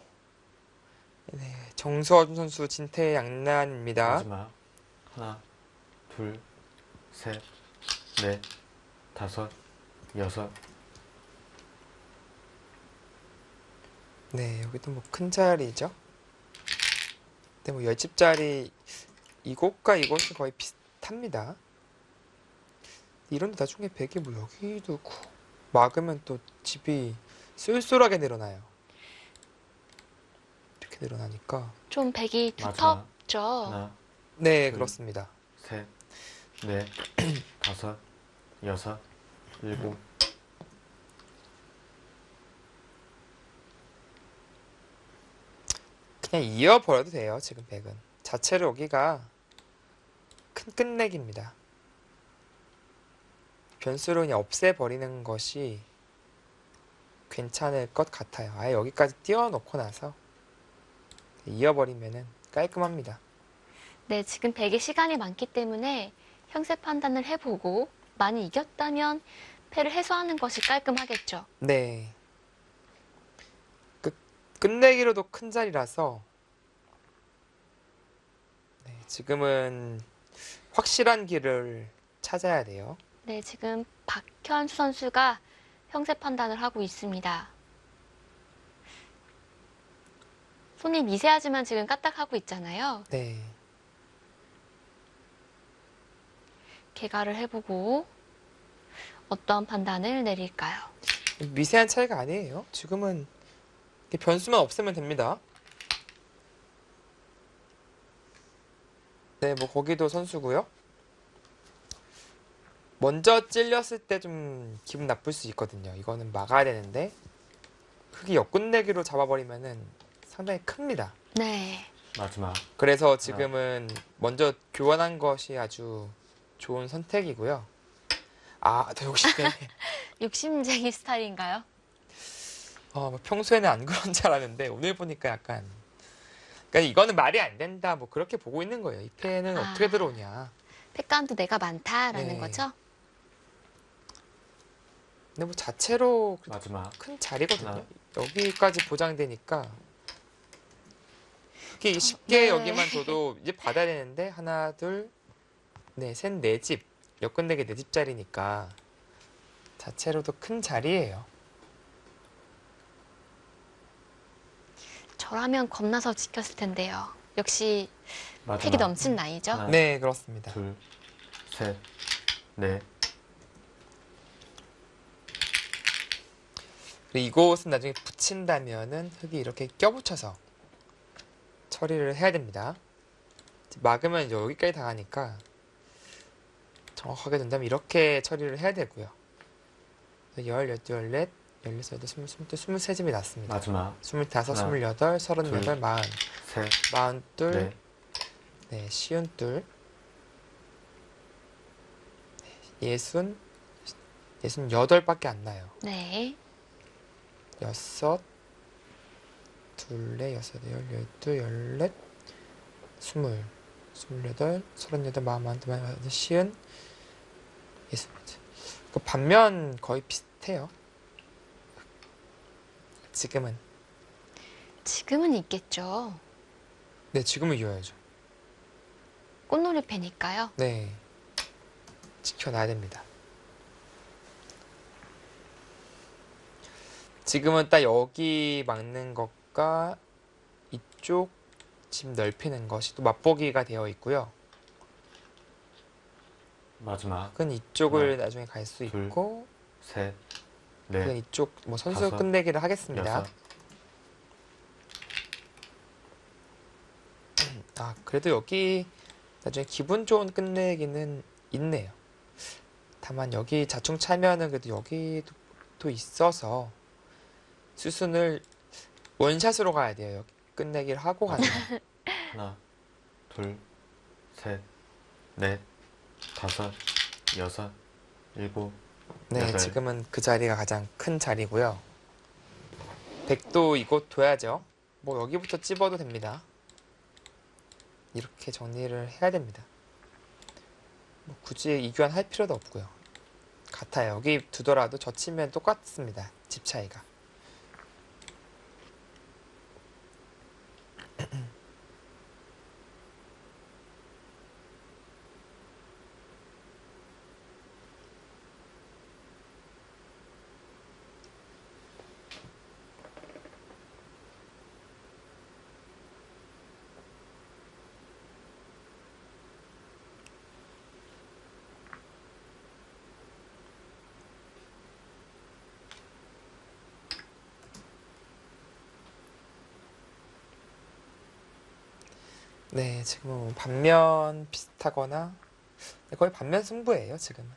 네, 정서준 선수 진퇴양난입니다. 마지막 하나, 둘, 셋, 넷, 다섯, 여섯. 네, 여기도 뭐 큰 자리죠. 근데 뭐 10집짜리 이곳과 이곳이 거의 비슷합니다. 이런데 나중에 백이 뭐 여기도 막으면 또 집이 쏠쏠하게 늘어나요. 이렇게 늘어나니까. 좀 백이 마지막 두텁죠? 하나, 네, 둘. 그렇습니다. 셋, 넷, 다섯, 여섯, 일곱. 그냥 이어버려도 돼요, 지금 백은. 자체로 여기가 큰 끝내기입니다. 변수를 그냥 없애버리는 것이 괜찮을 것 같아요. 아예 여기까지 띄워놓고 나서 이어버리면은 깔끔합니다. 네, 지금 백의 시간이 많기 때문에 형세 판단을 해보고 많이 이겼다면 패를 해소하는 것이 깔끔하겠죠. 네. 끝내기로도 큰 자리라서 네, 지금은 확실한 길을 찾아야 돼요. 네, 지금 박현수 선수가 형세 판단을 하고 있습니다. 손이 미세하지만 지금 까딱하고 있잖아요. 네. 개가를 해보고 어떤 판단을 내릴까요? 미세한 차이가 아니에요. 지금은 변수만 없애면 됩니다. 네, 뭐 거기도 선수고요. 먼저 찔렸을 때 좀 기분 나쁠 수 있거든요. 이거는 막아야 되는데 흙이 역끝내기로 잡아버리면은 상당히 큽니다. 네. 마지막 그래서 지금은 먼저 교환한 것이 아주 좋은 선택이고요. 아, 더 욕심내. 욕심쟁이 스타일인가요? 뭐 평소에는 안 그런 줄 알았는데 오늘 보니까 약간 그러니까 이거는 말이 안 된다 뭐 그렇게 보고 있는 거예요. 이 패는 아. 어떻게 들어오냐. 팩감도 내가 많다라는 네. 거죠? 근데 뭐 자체로 그래도 마지막 큰 자리거든요. 하나. 여기까지 보장되니까 이게 쉽게 네. 여기만 둬도 이제 받아야 되는데 하나 둘 네, 셋, 네 집 역끝내기 네 집짜리니까 자체로도 큰 자리예요. 저라면 겁나서 지켰을 텐데요. 역시 마지막. 패기 넘친 나이죠. 하나, 네, 그렇습니다. 둘, 셋, 넷. 그리고 이곳은 나중에 붙인다면은 흙이 이렇게 껴붙여서 처리를 해야 됩니다. 막으면 이제 여기까지 다 가니까 정확하게 된다면 이렇게 처리를 해야 되고요. 10, 12, 14, 16, 17, 18, 23집이 났습니다. 마지막. 25, 하나, 28, 38, 둘, 40, 셋, 42, 넷. 네, 52, 60, 68밖에 안 나요. 네. 6, 둘레, 6, 8, 12, 14, 20, 28, 38, 41, 50, 60. 그 반면 거의 비슷해요. 지금은. 지금은 있겠죠. 네, 지금은 이어야죠. 꽃놀이 패니까요. 네. 지켜놔야 됩니다. 지금은 딱 여기 막는 것과 이쪽 집 넓히는 것이 또 맛보기가 되어 있고요. 마지막. 그건 이쪽을 하나, 나중에 갈 수 둘, 있고, 셋, 그건 넷, 이쪽 뭐 선수 다섯, 끝내기를 하겠습니다. 여섯. 아, 그래도 여기 나중에 기분 좋은 끝내기는 있네요. 다만 여기 자충 차면은 그래도 여기도 또 있어서 수순을 원샷으로 가야 돼요. 여기 끝내기를 하고 가는 거. 하나, 둘, 셋, 넷, 다섯, 여섯, 일곱. 네, 여덟. 지금은 그 자리가 가장 큰 자리고요. 백도 이곳 둬야죠. 뭐 여기부터 찝어도 됩니다. 이렇게 정리를 해야 됩니다. 뭐 굳이 이교환 할 필요도 없고요. 같아요. 여기 두더라도 젖히면 똑같습니다. 집 차이가. 네, 지금은 뭐 반면 비슷하거나 거의 반면 승부예요, 지금은.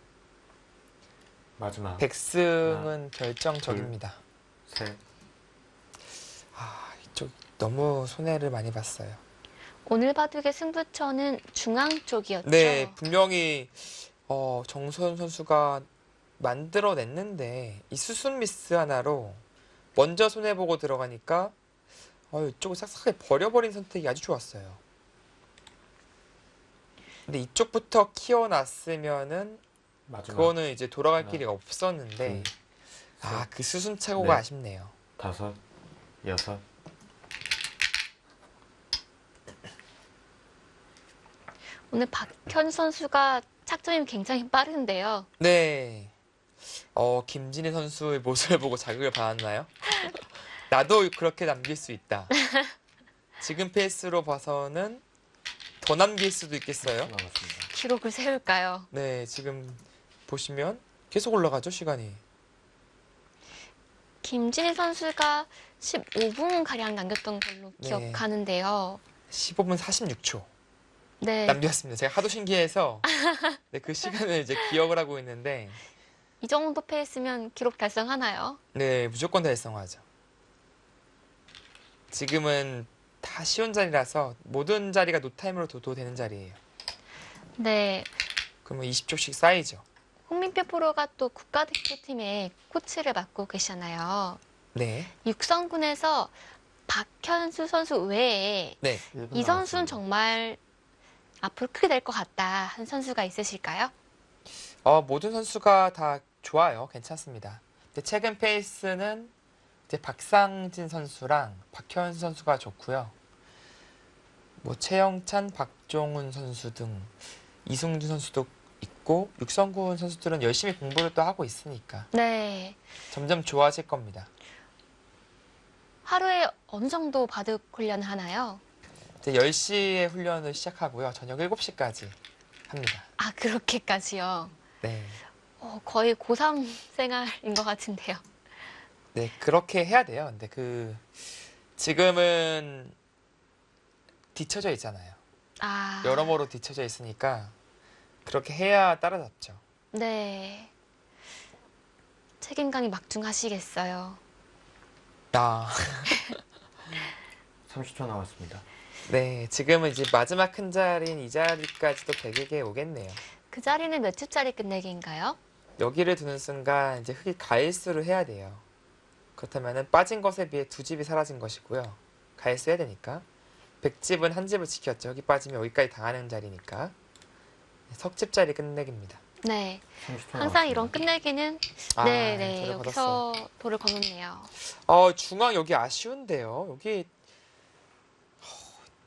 마지막. 백승은 결정적입니다. 셋, 아, 이쪽 너무 손해를 많이 봤어요. 오늘 바둑의 승부처는 중앙 쪽이었죠. 네, 분명히 정소연 선수가 만들어냈는데 이 수순 미스 하나로 먼저 손해보고 들어가니까 이쪽을 싹싹하게 버려버린 선택이 아주 좋았어요. 근데 이쪽부터 키워놨으면은 마지막. 그거는 이제 돌아갈 하나, 길이가 없었는데 둘, 아, 셋, 그 수순 착오가 넷. 아쉽네요. 다섯, 여섯. 오늘 박현 선수가 착점이 굉장히 빠른데요. 네. 김진희 선수의 모습을 보고 자극을 받았나요? 나도 그렇게 남길 수 있다. 지금 페이스로 봐서는 더 남길 수도 있겠어요. 남았습니다. 기록을 세울까요? 네, 지금 보시면 계속 올라가죠, 시간이. 김진희 선수가 15분 가량 남겼던 걸로 네. 기억하는데요. 15분 46초 네, 남겼습니다. 제가 하도 신기해서 네, 그 시간을 이제 기억을 하고 있는데 이 정도 페이스면 기록 달성하나요? 네, 무조건 달성하죠. 지금은 다 쉬운 자리라서 모든 자리가 노타임으로 둬도 되는 자리예요. 네, 그러면 20초씩 쌓이죠. 홍민표 프로가 또 국가대표팀의 코치를 맡고 계시잖아요. 네. 육성군에서 박현수 선수 외에 네. 이 선수는 정말 앞으로 크게 될 것 같다 한 선수가 있으실까요? 모든 선수가 다 좋아요. 괜찮습니다. 근데 최근 페이스는 이제 박상진 선수랑 박현수 선수가 좋고요. 뭐 최영찬, 박종훈 선수 등 이승준 선수도 있고 육성군 선수들은 열심히 공부를 또 하고 있으니까 네, 점점 좋아질 겁니다. 하루에 어느 정도 바둑 훈련을 하나요? 이제 10시에 훈련을 시작하고요. 저녁 7시까지 합니다. 아, 그렇게까지요. 네. 거의 고3 생활인 것 같은데요. 네, 그렇게 해야 돼요. 근데 지금은 뒤쳐져 있잖아요. 아, 여러모로 뒤쳐져 있으니까 그렇게 해야 따라잡죠. 네. 책임감이 막중하시겠어요. 아, 30초 남았습니다. 네. 지금은 이제 마지막 큰 자리인 이 자리까지도 100에게 오겠네요. 그 자리는 몇 줍짜리 끝내기인가요? 여기를 두는 순간 이제 흙이 가일수를 해야 돼요. 그렇다면은 빠진 것에 비해 2집이 사라진 것이고요. 가일수 해야 되니까. 100집은 한 집을 지켰죠. 여기 빠지면 여기까지 당하는 자리니까. 석집짜리 끝내기입니다. 네. 30초 항상 이런 남았습니다. 끝내기는 아, 네네 저를 여기서 돌을 거놓네요. 중앙 여기 아쉬운데요. 여기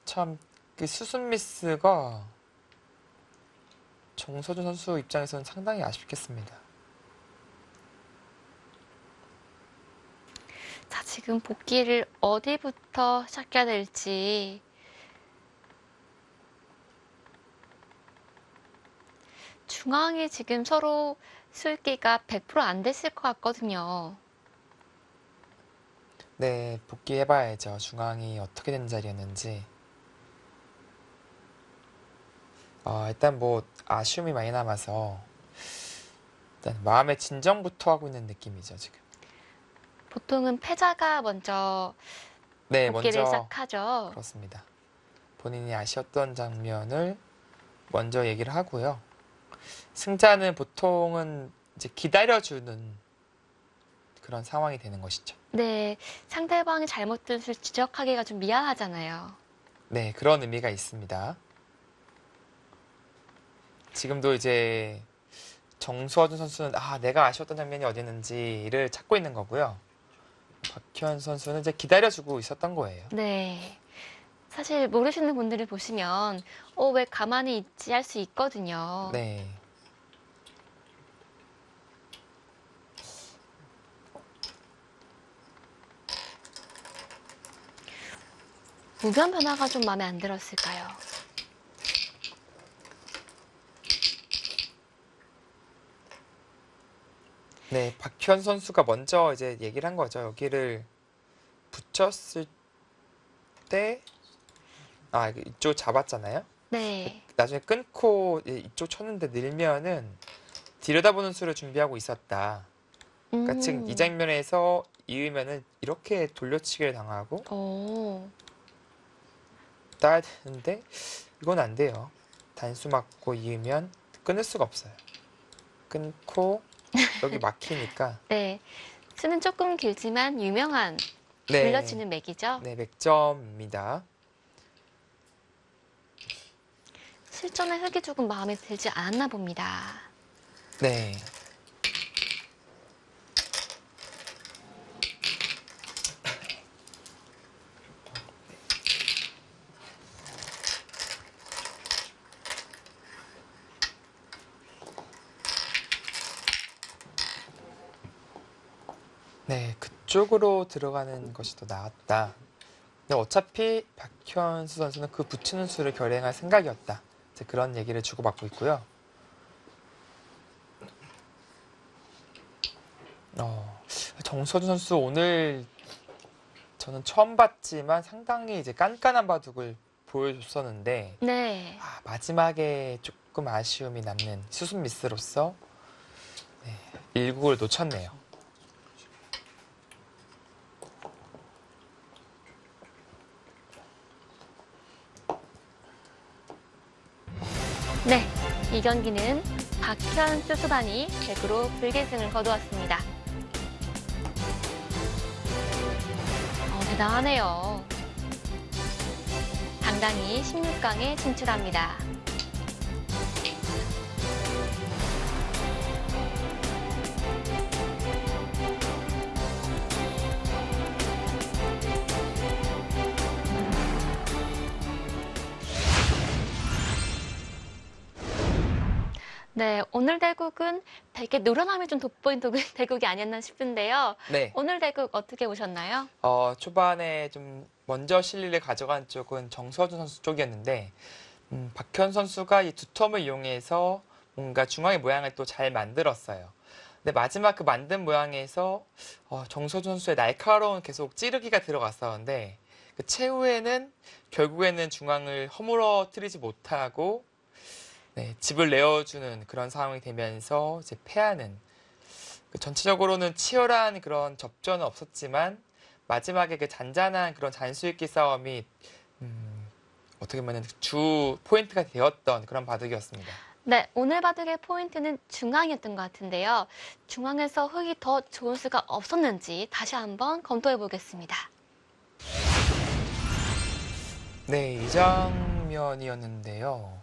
참 그 수순 미스가 정서준 선수 입장에서는 상당히 아쉽겠습니다. 자, 지금 복귀를 어디부터 시작해야 될지. 중앙이 지금 서로 술기가 100% 안 됐을 것 같거든요. 네, 복귀해봐야죠. 중앙이 어떻게 된 자리였는지. 일단 뭐 아쉬움이 많이 남아서 일단 마음의 진정부터 하고 있는 느낌이죠, 지금. 보통은 패자가 먼저 네, 복귀를 먼저 시작하죠. 그렇습니다. 본인이 아쉬웠던 장면을 먼저 얘기를 하고요. 승자는 보통은 이제 기다려주는 그런 상황이 되는 것이죠. 네, 상대방이 잘못된 술 지적하기가 좀 미안하잖아요. 네, 그런 의미가 있습니다. 지금도 이제 정수호준 선수는 내가 아쉬웠던 장면이 어디였는지를 찾고 있는 거고요. 박현 선수는 이제 기다려주고 있었던 거예요. 네. 사실 모르시는 분들을 보시면 왜 가만히 있지 할 수 있거든요. 네. 무변 변화가 좀 마음에 안 들었을까요? 네, 박현 선수가 먼저 이제 얘기를 한 거죠. 여기를 붙였을 때, 이쪽 잡았잖아요. 네. 나중에 끊고 이쪽 쳤는데 늘면은 들여다보는 수를 준비하고 있었다. 그러니까 지금 이 장면에서 이으면은 이렇게 돌려치기를 당하고 오. 따야 되는데 이건 안 돼요. 단수 맞고 이으면 끊을 수가 없어요. 끊고 여기 막히니까 네. 수는 조금 길지만 유명한 네, 불려지는 맥이죠. 네, 맥점입니다. 실전의 흙이 조금 마음에 들지 않았나 봅니다. 네. 네, 그쪽으로 들어가는 것이 더 나았다. 근데 어차피 박현수 선수는 그 붙이는 수를 결행할 생각이었다. 이제 그런 얘기를 주고받고 있고요. 정서준 선수 오늘 저는 처음 봤지만 상당히 이제 깐깐한 바둑을 보여줬었는데 네. 마지막에 조금 아쉬움이 남는 수순 미스로서 일국을 놓쳤네요. 네. 이 경기는 박현수 수반이 100으로 불계승을 거두었습니다. 대단하네요. 당당히 16강에 진출합니다. 네, 오늘 대국은 되게 노련함이 좀 돋보인 대국이 아니었나 싶은데요. 네. 오늘 대국 어떻게 보셨나요? 초반에 좀 먼저 실리를 가져간 쪽은 정서준 선수 쪽이었는데 박현 선수가 이 두텀을 이용해서 뭔가 중앙의 모양을 또 잘 만들었어요. 근데 마지막 그 만든 모양에서 정서준 선수의 날카로운 계속 찌르기가 들어갔었는데 그 최후에는 결국에는 중앙을 허물어뜨리지 못하고 네, 집을 내어주는 그런 상황이 되면서 이제 패하는 전체적으로는 치열한 그런 접전은 없었지만 마지막에 그 잔잔한 그런 잔수익기 싸움이 어떻게 보면 주 포인트가 되었던 그런 바둑이었습니다. 네, 오늘 바둑의 포인트는 중앙이었던 것 같은데요. 중앙에서 흙이 더 좋을 수가 없었는지 다시 한번 검토해 보겠습니다. 네, 이 장면이었는데요.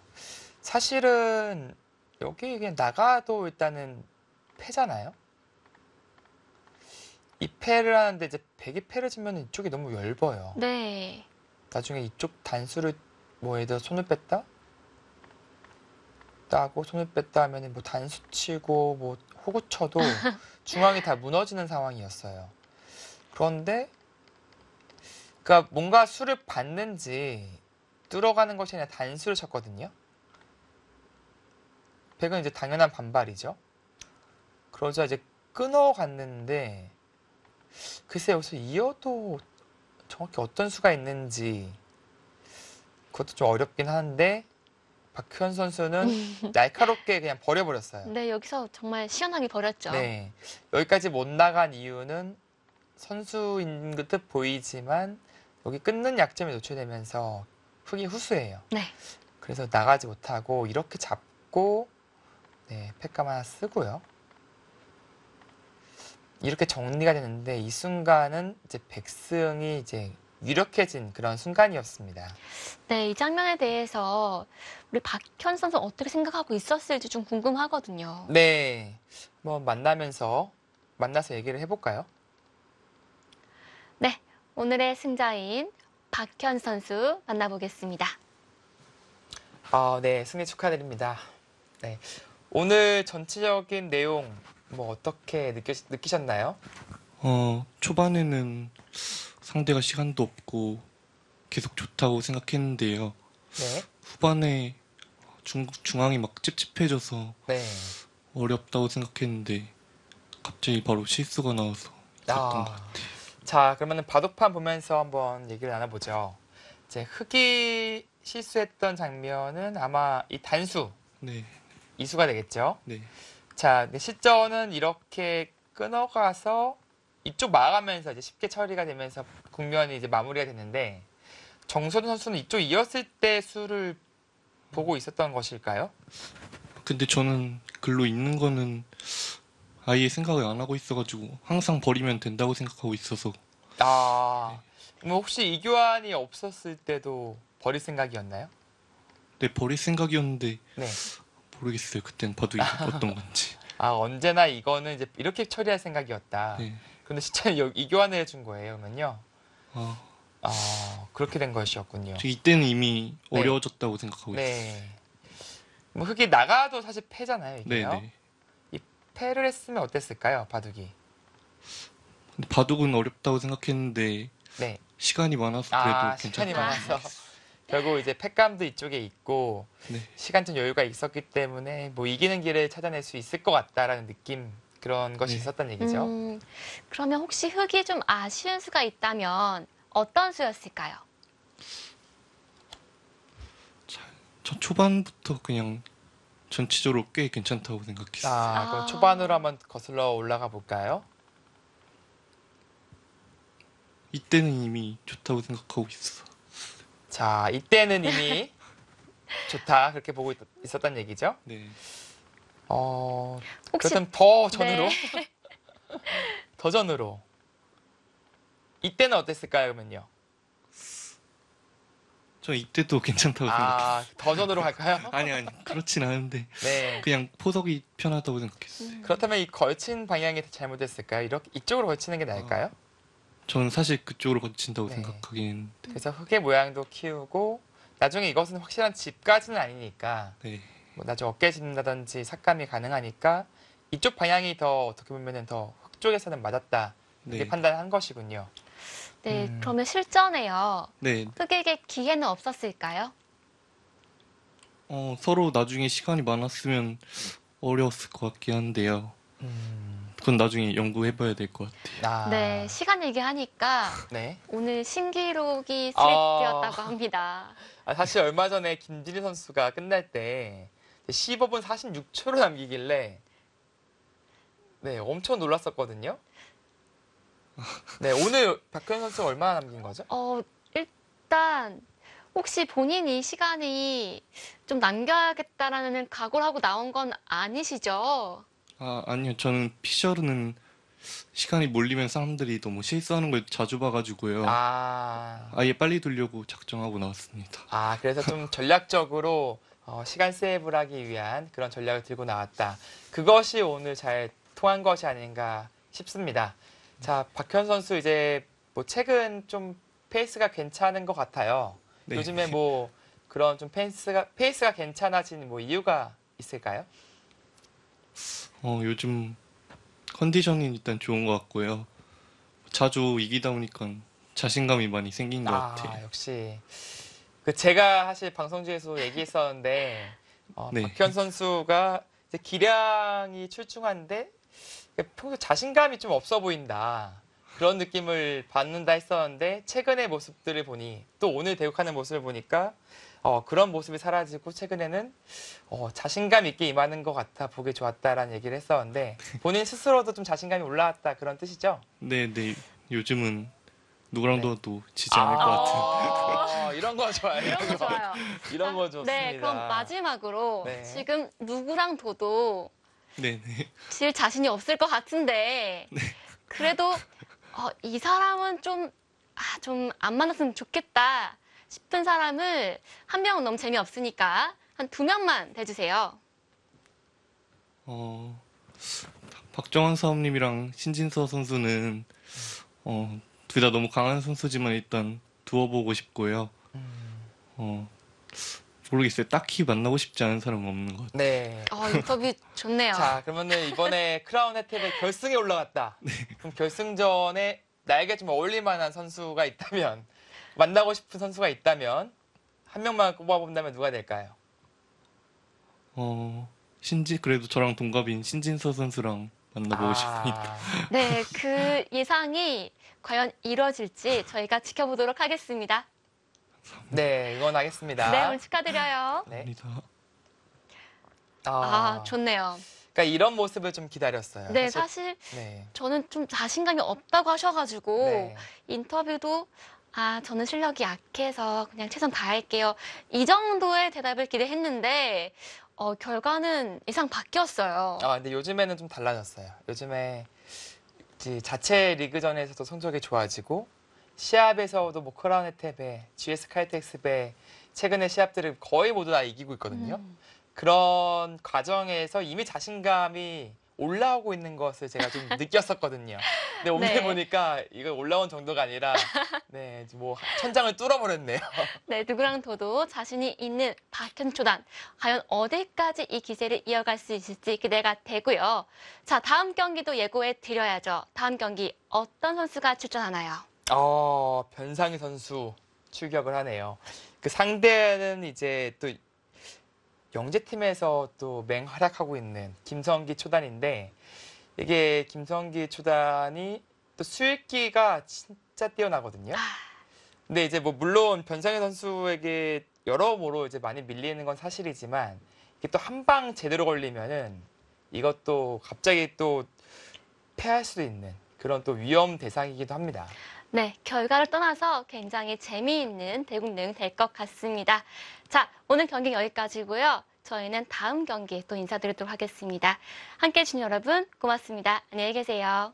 사실은 여기 그냥 나가도 일단은 패잖아요. 이 패를 하는데 이제 백이 패를 지면 이쪽이 너무 얇아요. 네. 나중에 이쪽 단수를 뭐 예를 들어 손을 뺐다? 따고 손을 뺐다 하면 뭐 단수 치고 뭐 호구 쳐도 중앙이 다 무너지는 상황이었어요. 그런데 그러니까 뭔가 수를 받는지 뚫어가는 것이 아니라 단수를 쳤거든요. 백은 이제 당연한 반발이죠. 그러자 이제 끊어갔는데 글쎄 여기서 이어도 정확히 어떤 수가 있는지 그것도 좀 어렵긴 한데 박현 선수는 날카롭게 그냥 버려버렸어요. 네, 여기서 정말 시원하게 버렸죠. 네, 여기까지 못 나간 이유는 선수인 듯 보이지만 여기 끊는 약점에 노출되면서 흙이 후수예요. 네. 그래서 나가지 못하고 이렇게 잡고 네, 팩감 하나 쓰고요. 이렇게 정리가 되는데 이 순간은 이제 백승이 이제 유력해진 그런 순간이었습니다. 네, 이 장면에 대해서 우리 박현 선수 어떻게 생각하고 있었을지 좀 궁금하거든요. 네, 뭐 만나서 얘기를 해볼까요? 네, 오늘의 승자인 박현 선수 만나보겠습니다. 네, 승리 축하드립니다. 네, 오늘 전체적인 내용 뭐 어떻게 느끼셨나요? 초반에는 상대가 시간도 없고 계속 좋다고 생각했는데요. 네, 후반에 중앙이 막 찝찝해져서 네. 어렵다고 생각했는데 갑자기 바로 실수가 나와서 있었던 것 같아요. 자, 그러면은 바둑판 보면서 한번 얘기를 나눠보죠. 이제 흑이 실수했던 장면은 아마 이 단수, 네, 이수가 되겠죠. 네, 자, 근데 실전은 이렇게 끊어가서 이쪽 막아가면서 이제 쉽게 처리가 되면서 국면이 이제 마무리가 됐는데 정서준 선수는 이쪽 이었을 때 수를 보고 있었던 것일까요? 근데 저는 글로 있는 거는 아예 생각을 안 하고 있어가지고 항상 버리면 된다고 생각하고 있어서 뭐 혹시 이교환이 없었을 때도 버릴 생각이었나요? 네, 버릴 생각이었는데 네. 모르겠어요. 그땐 바둑이 어떤 건지. 언제나 이거는 이제 이렇게 처리할 생각이었다. 네. 근데 실제는 이교환을 해준 거예요, 그러면요? 아, 그렇게 된 것이었군요. 저 이때는 이미 네. 어려워졌다고 생각하고 있어요. 네. 뭐 흑이 나가도 사실 패잖아요, 네, 이게요. 네. 이 패를 했으면 어땠을까요, 바둑이? 근데 바둑은 어렵다고 생각했는데 네. 시간이 많아서 그래도 시간이 괜찮아요. 많아서 결국 이제 패감도 이쪽에 있고 네. 시간적 여유가 있었기 때문에 뭐 이기는 길을 찾아낼 수 있을 것 같다라는 느낌 그런 것이 네. 있었던 얘기죠. 그러면 혹시 흙이 좀 아쉬운 수가 있다면 어떤 수였을까요? 저 초반부터 그냥 전체적으로 꽤 괜찮다고 생각했어요. 그럼 초반으로 한번 거슬러 올라가 볼까요? 이때는 이미 좋다고 생각하고 있어. 자, 이때는 이미 좋다 그렇게 보고 있었단 얘기죠. 네. 혹시 그렇다면 더 전으로? 네. 더 전으로. 이때는 어땠을까요, 그러면요? 저 이때도 괜찮다고 생각했어요. 더 전으로 갈까요? 아니 그렇진 않은데 네. 그냥 포석이 편하다고 생각했어요. 그렇다면 이 걸친 방향이 잘못됐을까요? 이쪽으로 걸치는 게 나을까요? 저는 사실 그쪽으로 거친다고 네. 생각하긴 했는데. 그래서 흙의 모양도 키우고 나중에 이것은 확실한 집까지는 아니니까 네. 뭐 나중에 어깨 짚는다든지 삭감이 가능하니까 이쪽 방향이 더 어떻게 보면은 더 흙 쪽에서는 맞았다 이렇게 네. 판단한 것이군요. 네, 그러면 실전에요. 네, 흑에게 기회는 없었을까요? 서로 나중에 시간이 많았으면 어려웠을 것 같긴 한데요. 음, 그건 나중에 연구해봐야 될 것 같아요. 아, 네, 시간 얘기하니까 네. 오늘 신기록이 아. 수립되었다고 합니다. 사실 얼마 전에 김진희 선수가 끝날 때 15분 46초로 남기길래 네, 엄청 놀랐었거든요. 네, 오늘 박현 선수 얼마나 남긴 거죠? 일단 혹시 본인이 시간이 좀 남겨야겠다라는 각오를 하고 나온 건 아니시죠? 아니요. 저는 피셔르는 시간이 몰리면 사람들이 너무 실수하는 걸 자주 봐가지고요. 아예 빨리 돌려고 작정하고 나왔습니다. 그래서 좀 전략적으로 시간 세이브를 하기 위한 그런 전략을 들고 나왔다. 그것이 오늘 잘 통한 것이 아닌가 싶습니다. 자, 박현 선수 이제 뭐 최근 좀 페이스가 괜찮은 것 같아요. 네. 요즘에 뭐 그런 좀 페이스가 괜찮아진 뭐 이유가 있을까요? 요즘 컨디션이 일단 좋은 것 같고요. 자주 이기다 보니까 자신감이 많이 생긴 것 같아요. 역시 제가 사실 방송중에서 얘기했었는데 네. 박현 선수가 이제 기량이 출중한데 평소 자신감이 좀 없어 보인다. 그런 느낌을 받는다 했었는데 최근의 모습들을 보니 또 오늘 대국하는 모습을 보니까 그런 모습이 사라지고 최근에는 자신감 있게 임하는 것 같아 보기 좋았다라는 얘기를 했었는데 본인 스스로도 좀 자신감이 올라왔다 그런 뜻이죠? 네. 요즘은 누구랑도 도 지지 아, 않을 것 같은. 이런 거 좋아요. 이런 거 좋아요. 이런 거 좋습니다. 네, 그럼 마지막으로 네. 지금 누구랑 둬도 네. 질 자신이 없을 것 같은데 그래도 이 사람은 좀 안 만났으면 좋겠다 싶은 사람을 한 명은 너무 재미없으니까 한 2명만 대주세요. 박정환 사원님이랑 신진서 선수는 둘 다 너무 강한 선수지만 일단 두어보고 싶고요. 모르겠어요. 딱히 만나고 싶지 않은 사람은 없는 것 같아요. 네. 인터뷰 좋네요. 자, 그러면은 이번에 크라운 혜택의 결승에 올라갔다. 그럼 결승전에 나에게 좀 어울릴 만한 선수가 있다면, 만나고 싶은 선수가 있다면, 한 명만 꼽아본다면 누가 될까요? 그래도 저랑 동갑인 신진서 선수랑 만나보고 싶습니다. 네, 그 예상이 과연 이루어질지 저희가 지켜보도록 하겠습니다. 네, 응원하겠습니다. 네, 오늘 축하드려요. 네. 감사합니다. 좋네요. 그러니까 이런 모습을 좀 기다렸어요. 네, 사실 네. 저는 좀 자신감이 없다고 하셔가지고 네. 인터뷰도 저는 실력이 약해서 그냥 최선 다할게요. 이 정도의 대답을 기대했는데 결과는 예상 바뀌었어요. 근데 요즘에는 좀 달라졌어요. 요즘에 이제 자체 리그전에서도 성적이 좋아지고 시합에서도 뭐 크라운 혜택배, GS 칼텍스배 최근의 시합들을 거의 모두 다 이기고 있거든요. 그런 과정에서 이미 자신감이 올라오고 있는 것을 제가 좀 느꼈었거든요. 근데 오늘 네. 보니까 이거 올라온 정도가 아니라 네, 뭐 천장을 뚫어버렸네요. 네, 누구랑 둬도 자신이 있는 박현 초단. 과연 어디까지 이 기세를 이어갈 수 있을지 기대가 되고요. 자, 다음 경기도 예고해 드려야죠. 다음 경기 어떤 선수가 출전하나요? 변상희 선수 출격을 하네요. 그 상대는 이제 또 영재팀에서 또 맹활약하고 있는 김성기 초단인데 이게 김성기 초단이 또 수익기가 진짜 뛰어나거든요. 근데 이제 뭐 물론 변상희 선수에게 여러모로 이제 많이 밀리는 건 사실이지만 이게 또 한 방 제대로 걸리면은 이것도 갑자기 또 패할 수도 있는 그런 또 위험 대상이기도 합니다. 네, 결과를 떠나서 굉장히 재미있는 대국능 될 것 같습니다. 자, 오늘 경기 여기까지고요. 저희는 다음 경기에 또 인사드리도록 하겠습니다. 함께해 주신 여러분 고맙습니다. 안녕히 계세요.